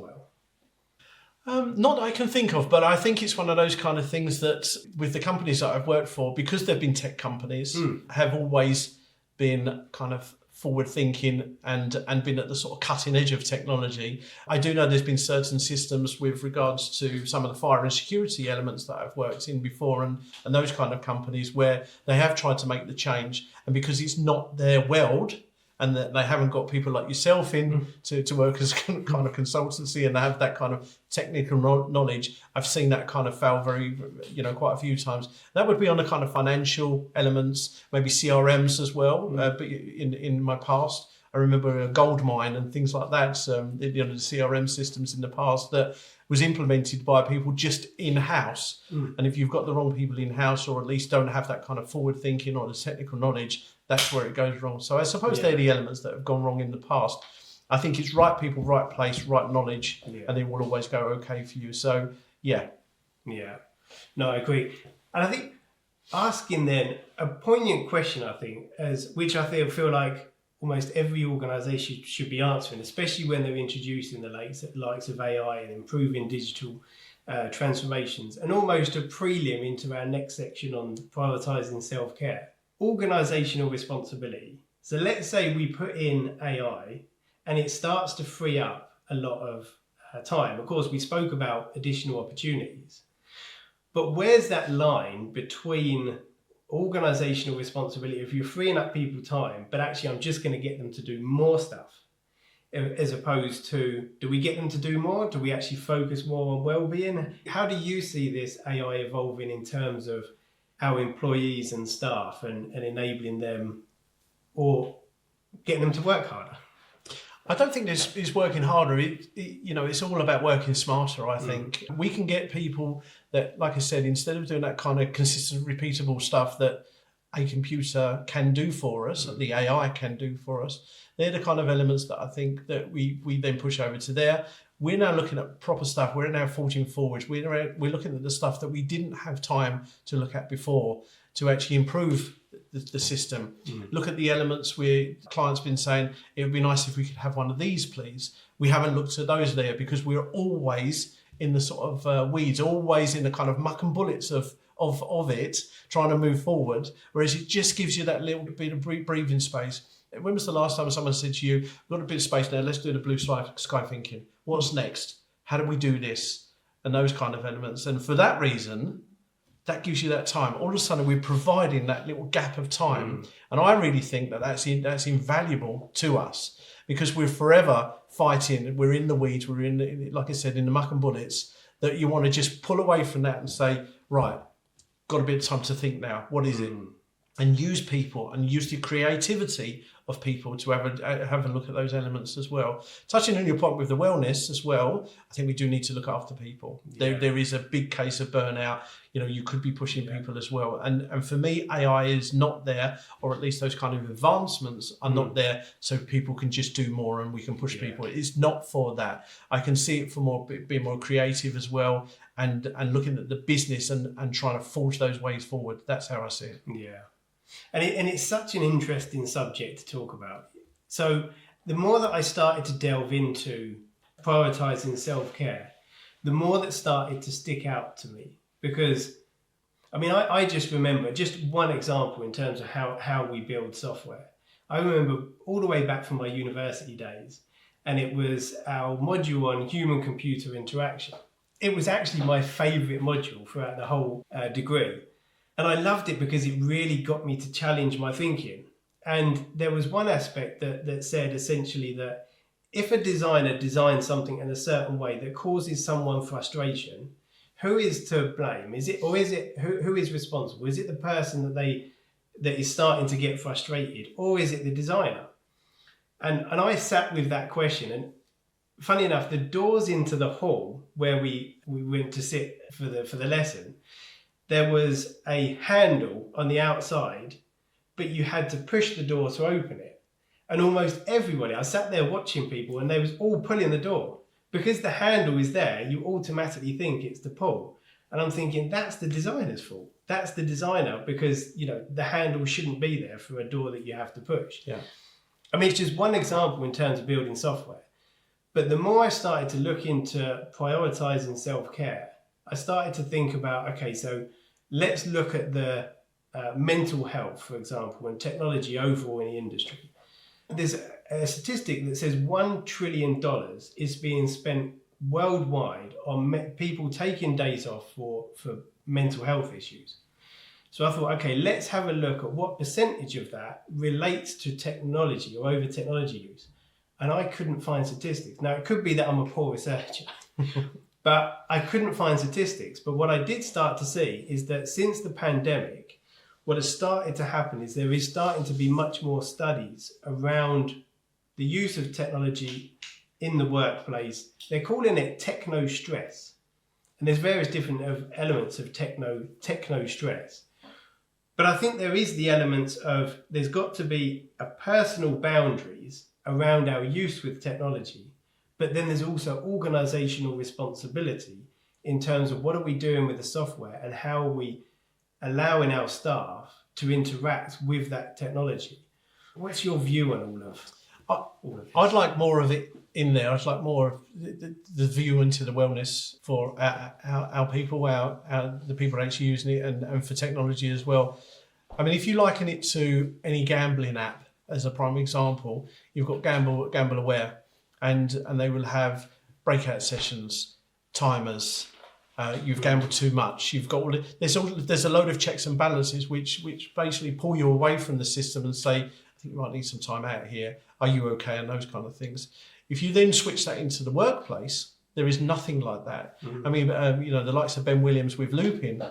well? Not that I can think of, but I think it's one of those kind of things that with the companies that I've worked for, because they've been tech companies, have always been kind of forward thinking and been at the sort of cutting edge of technology. I do know there's been certain systems with regards to some of the fire and security elements that I've worked in before and those kind of companies where they have tried to make the change, and because it's not their world and that they haven't got people like yourself in to work as kind of consultancy and they have that kind of technical knowledge, I've seen that kind of fail quite a few times. That would be on the kind of financial elements, maybe CRMs as well. But in my past, I remember a gold mine and things like that, the CRM systems in the past that was implemented by people just in-house. And if you've got the wrong people in-house or at least don't have that kind of forward thinking or the technical knowledge, that's where it goes wrong. So I suppose they're the elements that have gone wrong in the past. I think it's right people, right place, right knowledge, and it will always go okay for you. So, yeah. Yeah. No, I agree. And I think asking then a poignant question, which I feel like almost every organisation should be answering, especially when they're introducing the likes of AI and improving digital transformations, and almost a prelim into our next section on prioritising self-care. Organisational responsibility. So let's say we put in AI and it starts to free up a lot of time. Of course, we spoke about additional opportunities, but where's that line between organisational responsibility, if you're freeing up people time, but actually I'm just going to get them to do more stuff, as opposed to, do we get them to do more? Do we actually focus more on well-being? How do you see this AI evolving in terms of our employees and staff and enabling them or getting them to work harder? I don't think it's working harder. It's all about working smarter, I think. We can get people that, like I said, instead of doing that kind of consistent, repeatable stuff that a computer can do for us, the AI can do for us, they're the kind of elements that I think that we then push over to there. We're now looking at proper stuff. We're now forging forwards. We're looking at the stuff that we didn't have time to look at before to actually improve the system. Look at the elements where clients been saying, it would be nice if we could have one of these, please. We haven't looked at those there because we're always in the sort of weeds, always in the kind of muck and bullets of it, trying to move forward, whereas it just gives you that little bit of breathing space. When was the last time someone said to you, we've got a bit of space now, let's do the blue sky thinking. What's next? How do we do this? And those kind of elements. And for that reason, that gives you that time. All of a sudden, we're providing that little gap of time. And I really think that that's invaluable to us because we're forever fighting. We're in the weeds. We're in, like I said, in the muck and bullets, that you want to just pull away from that and say, right, got a bit of time to think now. What is it? And use people and use the creativity of people to have a look at those elements as well. Touching on your point with the wellness as well, I think we do need to look after people. Yeah. There is a big case of burnout. You know, you could be pushing people as well. And for me, AI is not there, or at least those kind of advancements are not there so people can just do more and we can push people. It's not for that. I can see it for being more creative as well, and looking at the business and trying to forge those ways forward. That's how I see it. Yeah. And it's such an interesting subject to talk about. So the more that I started to delve into prioritizing self-care, the more that started to stick out to me. Because, I mean, I just remember just one example in terms of how we build software. I remember all the way back from my university days, and it was our module on human-computer interaction. It was actually my favorite module throughout the whole degree. And I loved it because it really got me to challenge my thinking. And there was one aspect that said essentially that if a designer designs something in a certain way that causes someone frustration, who is to blame? Who is responsible? Is it the person that is starting to get frustrated, or is it the designer? And I sat with that question, and funny enough, the doors into the hall where we went to sit for the lesson, there was a handle on the outside, but you had to push the door to open it. And almost everybody, I sat there watching people and they was all pulling the door. Because the handle is there, you automatically think it's the pull. And I'm thinking, that's the designer's fault. That's the designer, because, you know, the handle shouldn't be there for a door that you have to push. Yeah. I mean, it's just one example in terms of building software. But the more I started to look into prioritizing self-care, I started to think about, okay, so let's look at the mental health, for example, and technology overall in the industry. There's a statistic that says $1 trillion is being spent worldwide on people taking days off for mental health issues. So I thought, okay, let's have a look at what percentage of that relates to technology or over technology use. And I couldn't find statistics. Now, it could be that I'm a poor researcher. But I couldn't find statistics. But what I did start to see is that since the pandemic, what has started to happen is there is starting to be much more studies around the use of technology in the workplace. They're calling it techno stress. And there's various different elements of techno stress. But I think there is the elements of there's got to be a personal boundaries around our use with technology. But then there's also organizational responsibility in terms of what are we doing with the software and how are we allowing our staff to interact with that technology. What's your view on all of this? I'd like more of it in there. I'd like more of the view into the wellness for our people, the people actually using it, and for technology as well. I mean, if you liken it to any gambling app as a prime example, you've got Gamble Aware. And they will have breakout sessions, timers. You've gambled too much. You've got there's a load of checks and balances which basically pull you away from the system and say, I think you might need some time out here. Are you okay? And those kind of things. If you then switch that into the workplace, there is nothing like that. I mean, you know, the likes of Ben Williams with Looping,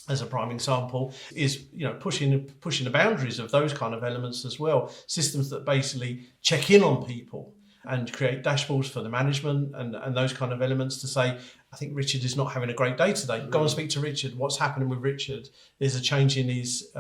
as a prime example, is, you know, pushing the boundaries of those kind of elements as well. Systems that basically check in on people and create dashboards for the management and those kind of elements to say, I think Richard is not having a great day today. Go and speak to Richard. What's happening with Richard? There's a change in his,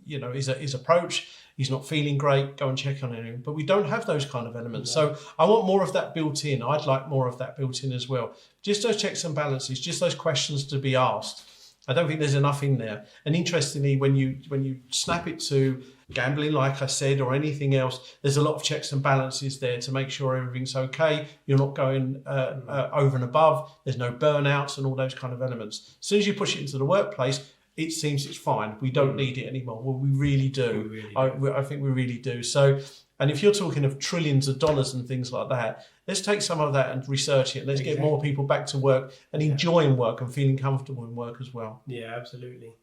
his approach. He's not feeling great. Go and check on him. But we don't have those kind of elements. So I want more of that built in. I'd like more of that built in as well. Just those checks and balances, just those questions to be asked. I don't think there's enough in there. And interestingly, when you snap it to gambling, like I said, or anything else, there's a lot of checks and balances there to make sure everything's okay. You're not going over and above. There's no burnouts and all those kind of elements. As soon as you push it into the workplace, it seems it's fine. We don't need it anymore. Well, we really do. I think we really do. So, and if you're talking of trillions of dollars and things like that, let's take some of that and research it. Let's get more people back to work and enjoying work and feeling comfortable in work as well. Yeah, absolutely.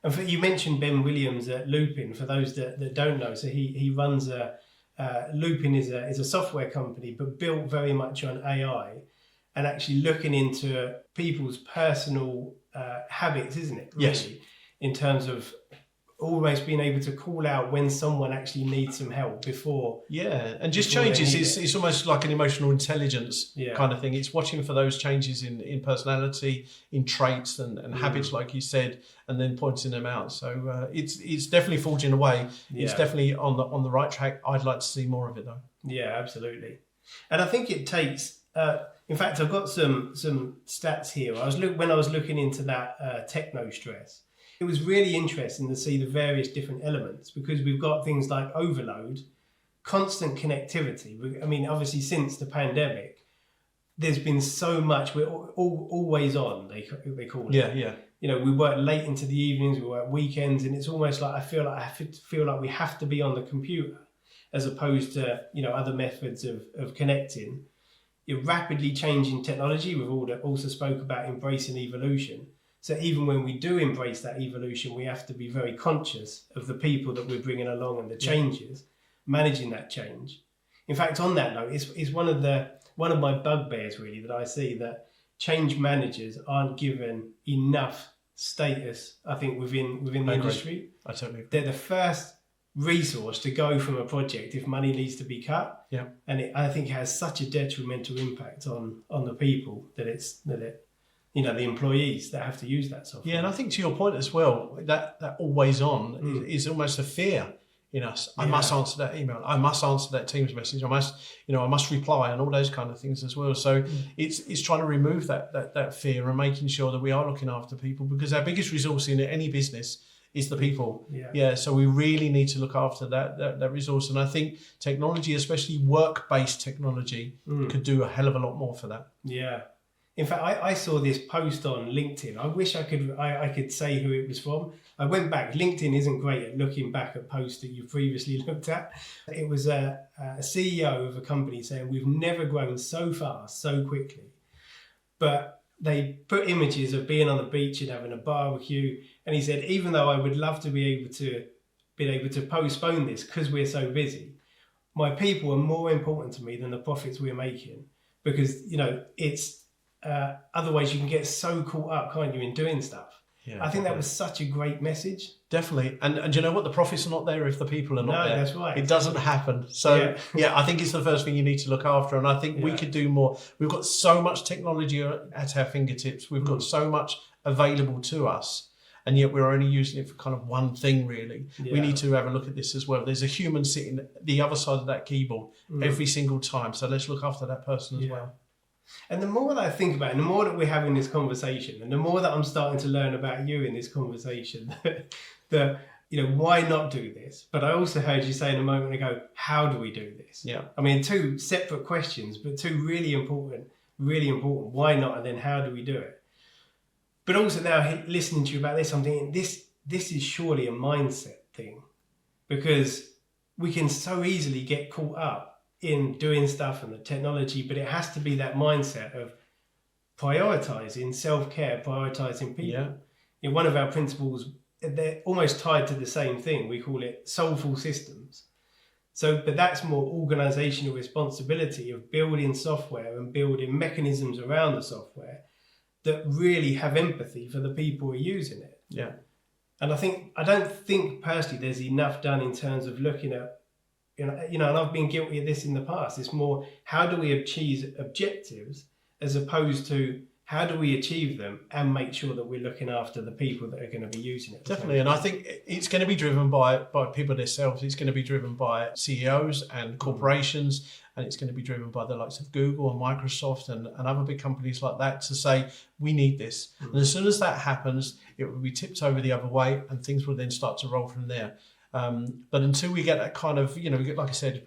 And you mentioned Ben Williams at Looping, for those that don't know. So he runs a Lupin is a software company, but built very much on AI and actually looking into people's personal habits, isn't it? Really? Yes. In terms of almost being able to call out when someone actually needs some help before. Yeah, and just changes. It's almost like an emotional intelligence kind of thing. It's watching for those changes in personality, in traits and habits, like you said, and then pointing them out. So it's definitely forging away. Yeah. It's definitely on the right track. I'd like to see more of it though. Yeah, absolutely. And I think it takes. In fact, I've got some stats here. When I was looking into that techno stress. It was really interesting to see the various different elements because we've got things like overload, constant connectivity. I mean, obviously, since the pandemic, there's been so much. We're always on. They call it. Yeah. You know, we work late into the evenings. We work weekends, and it's almost like I feel like we have to be on the computer, as opposed to other methods of connecting. You're rapidly changing technology. We've also spoke about embracing evolution. So even when we do embrace that evolution, we have to be very conscious of the people that we're bringing along and the changes, managing that change. In fact, on that note, it's one of my bugbears really that I see that change managers aren't given enough status. I think within the industry, I totally agree. They're the first resource to go from a project if money needs to be cut. Yeah, and I think it has such a detrimental impact on the people that it. The employees that have to use that software. Yeah, and I think to your point as well, that always on is almost a fear in us. I must answer that email. I must answer that Teams message. I must reply and all those kind of things as well. So it's trying to remove that fear and making sure that we are looking after people because our biggest resource in any business is the people. Yeah. So we really need to look after that resource. And I think technology, especially work-based technology, could do a hell of a lot more for that. Yeah. In fact, I saw this post on LinkedIn. I wish I could say who it was from. I went back. LinkedIn isn't great at looking back at posts that you've previously looked at. It was a CEO of a company saying, we've never grown so fast, so quickly. But they put images of being on the beach and having a barbecue. And he said, even though I would love to be able to postpone this because we're so busy, my people are more important to me than the profits we're making. Because, it's... otherwise you can get so caught up, can't you, in doing stuff. I think that was such a great message. Definitely. And you know what? The profits are not there if the people are not there. No, that's right. It doesn't happen. So I think it's the first thing you need to look after. And I think we could do more. We've got so much technology at our fingertips. We've got so much available to us. And yet we're only using it for kind of one thing, really. Yeah. We need to have a look at this as well. There's a human sitting the other side of that keyboard every single time. So let's look after that person as well. And the more that I think about it, and the more that we're having this conversation, and the more that I'm starting to learn about you in this conversation, why not do this? But I also heard you saying a moment ago, how do we do this? Yeah. I mean, two separate questions, but two really important. Why not? And then how do we do it? But also now listening to you about this, I'm thinking this is surely a mindset thing because we can so easily get caught up in doing stuff and the technology, but it has to be that mindset of prioritizing self-care, prioritizing people. Yeah. One of our principles, they're almost tied to the same thing. We call it soulful systems. But that's more organizational responsibility of building software and building mechanisms around the software that really have empathy for the people who are using it. Yeah. And I don't think personally there's enough done in terms of looking at, and I've been guilty of this in the past. It's more, how do we achieve objectives as opposed to how do we achieve them and make sure that we're looking after the people that are going to be using it? Definitely. And I think it's going to be driven by people themselves. It's going to be driven by CEOs and corporations, and it's going to be driven by the likes of Google and Microsoft and other big companies like that to say, we need this. And as soon as that happens, it will be tipped over the other way and things will then start to roll from there. But until we get that kind of, like I said,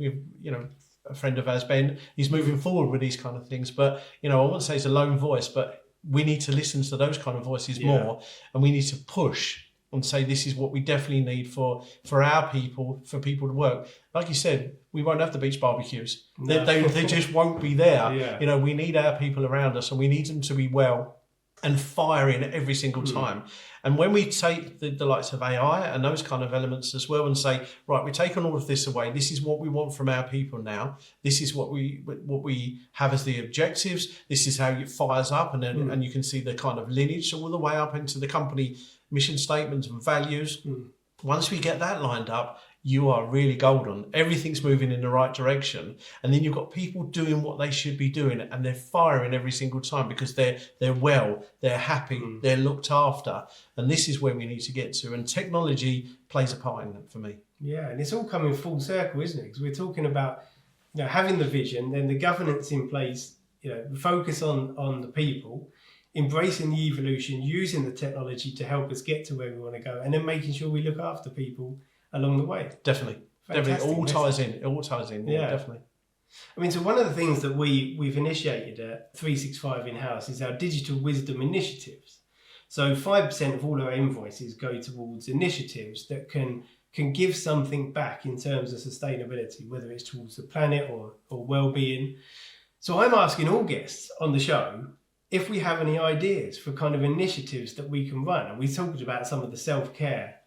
a friend of ours, Ben, he's moving forward with these kind of things. But, I wouldn't say it's a lone voice, but we need to listen to those kind of voices more. And we need to push and say, this is what we definitely need for our people, for people to work. Like you said, we won't have the beach barbecues. No. They just won't be there. Yeah. We need our people around us and we need them to be well. and firing every single time. And when we take the likes of AI and those kind of elements as well and say, right, we're taking all of this away. This is what we want from our people now. This is what we have as the objectives. This is how it fires up. And then and you can see the kind of lineage all the way up into the company mission statements and values. Once we get that lined up, you are really golden. Everything's moving in the right direction. And then you've got people doing what they should be doing, and they're firing every single time because they're well, they're happy, they're looked after. And this is where we need to get to. And technology plays a part in that for me. Yeah, and it's all coming full circle, isn't it? Because we're talking about, you know, having the vision, then the governance in place, you know, focus on the people, embracing the evolution, using the technology to help us get to where we want to go, and then making sure we look after people along the way. Definitely. Fantastic. Definitely. It all ties in. Yeah, definitely. I mean, so one of the things that we've initiated at 365 in-house is our digital wisdom initiatives. So 5% of all our invoices go towards initiatives that can give something back in terms of sustainability, whether it's towards the planet or well-being. So I'm asking all guests on the show if we have any ideas for kind of initiatives that we can run. And we talked about some of the self-care.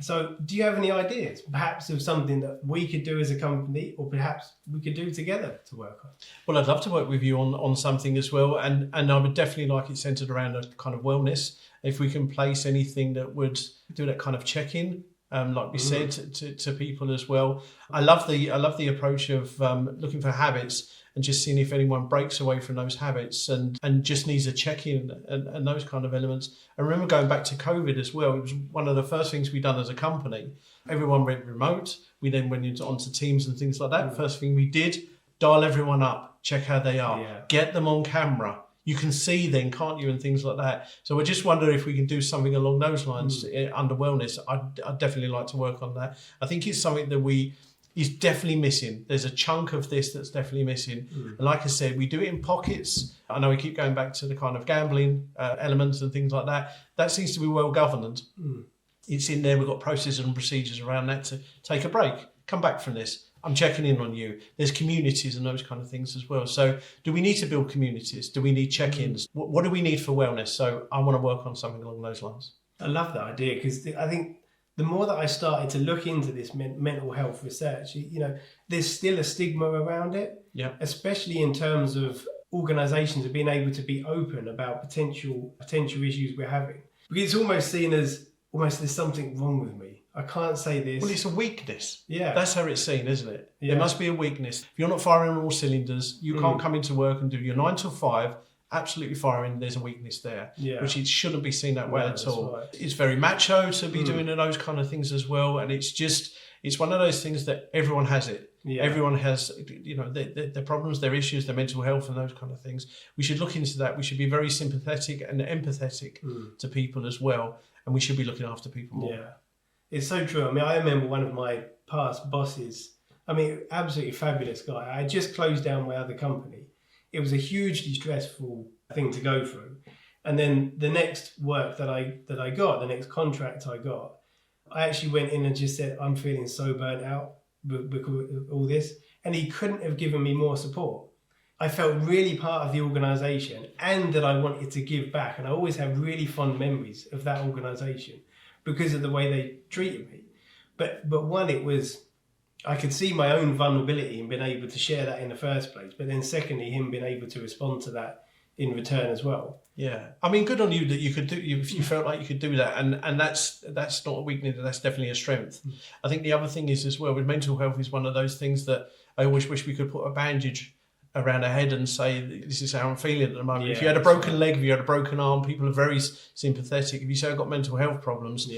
So do you have any ideas, perhaps of something that we could do as a company, or perhaps we could do together to work on? Well, I'd love to work with you on something as well. And I would definitely like it centered around a kind of wellness. If we can place anything that would do that kind of check-in, like we said, to people as well. I love the approach of looking for habits and just seeing if anyone breaks away from those habits and just needs a check-in and those kind of elements. I remember going back to COVID as well. It was one of the first things we done as a company. Everyone went remote. We then went onto Teams and things like that. First thing we did, dial everyone up, check how they are, get them on camera. You can see then, can't you, and things like that. So I just wonder if we can do something along those lines under wellness. I'd definitely like to work on that. I think it's something that is definitely missing. There's a chunk of this that's definitely missing. And like I said, we do it in pockets. I know we keep going back to the kind of gambling elements and things like that. That seems to be well governed. It's in there. We've got processes and procedures around that to take a break, come back from this. I'm checking in on you. There's communities and those kind of things as well. So do we need to build communities? Do we need check-ins? What do we need for wellness? So I want to work on something along those lines. I love that idea, because I think the more that I started to look into this mental health research, you know, there's still a stigma around it, especially in terms of organisations being able to be open about potential issues we're having. Because it's almost seen as there's something wrong with me. I can't say this. Well, it's a weakness. Yeah. That's how it's seen, isn't it? There must be a weakness. If you're not firing on all cylinders, you can't come into work and do your 9 to 5, absolutely firing, there's a weakness there, which it shouldn't be seen that way at all. Right. It's very macho to be doing those kind of things as well. And it's one of those things that everyone has it. Yeah. Everyone has, you know, their problems, their issues, their mental health and those kind of things. We should look into that. We should be very sympathetic and empathetic to people as well. And we should be looking after people more. Yeah. It's so true. I mean, I remember one of my past bosses, I mean, absolutely fabulous guy. I just closed down my other company. It was a hugely stressful thing to go through. And then the next work that I got, the next contract I got, I actually went in and just said, I'm feeling so burnt out because of all this. And he couldn't have given me more support. I felt really part of the organisation and that I wanted to give back. And I always have really fond memories of that organisation because of the way they treated me. But one, it was, I could see my own vulnerability and being able to share that in the first place. But then secondly, him being able to respond to that in return as well. Yeah. I mean, good on you that you could do, if you felt like you could do that. And that's not a weakness, that's definitely a strength. I think the other thing is as well, with mental health is one of those things that I always wish we could put a bandage around our head and say, this is how I'm feeling at the moment. If you had a broken leg, if you had a broken arm, people are very sympathetic. If you say I've got mental health problems,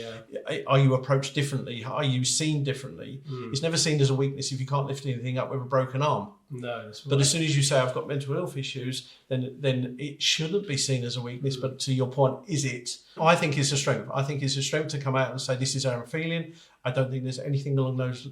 are you approached differently? Are you seen differently? It's never seen as a weakness if you can't lift anything up with a broken arm. No, that's right. But as soon as you say I've got mental health issues, then it shouldn't be seen as a weakness. But to your point, is it? I think it's a strength. I think it's a strength to come out and say this is how I'm feeling. I don't think there's anything along those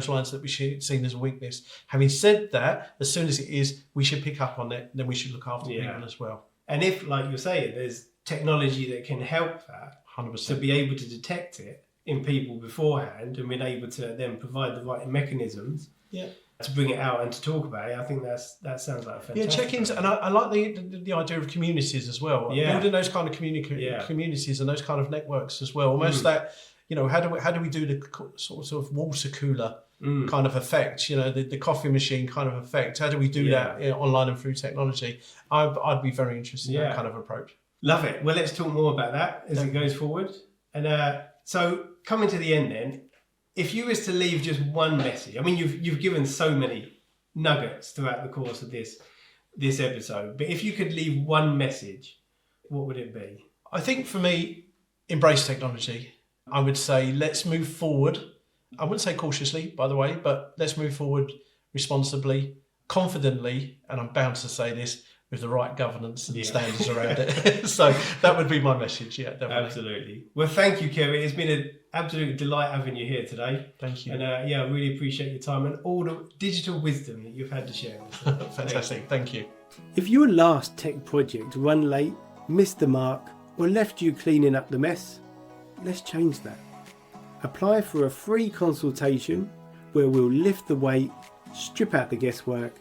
lines that we should seen as a weakness. Having said that, as soon as it is, we should pick up on it. Then we should look after people as well. And if, like you're saying, there's technology that can help that, 100%. To be able to detect it in people beforehand and being able to then provide the right mechanisms. Yeah. to bring it out and to talk about it. I think that sounds like a fantastic. Yeah, check-ins, and I like the idea of communities as well. Yeah. Building those kind of communities and those kind of networks as well. Almost that, how do we do the sort of water cooler kind of effect? The coffee machine kind of effect. How do we do that online and through technology? I'd be very interested in that kind of approach. Love it. Well, let's talk more about that as it goes forward. And so coming to the end then, if you was to leave just one message, I mean, you've given so many nuggets throughout the course of this episode, but if you could leave one message, what would it be? I think for me, embrace technology. I would say let's move forward. I wouldn't say cautiously, by the way, but let's move forward responsibly, confidently, and I'm bound to say this, with the right governance and standards around it. So that would be my message, definitely. Absolutely. Well, thank you, Kevin. It's been an absolute delight having you here today. Thank you. And I really appreciate your time and all the digital wisdom that you've had to share with us. Fantastic. Thank you. If your last tech project run late, missed the mark, or left you cleaning up the mess, let's change that. Apply for a free consultation where we'll lift the weight, strip out the guesswork,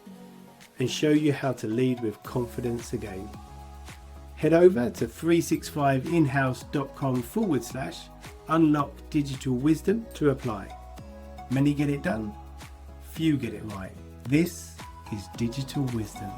and show you how to lead with confidence again. Head over to 365inhouse.com/unlock digital wisdom to apply. Many get it done, few get it right. This is digital wisdom.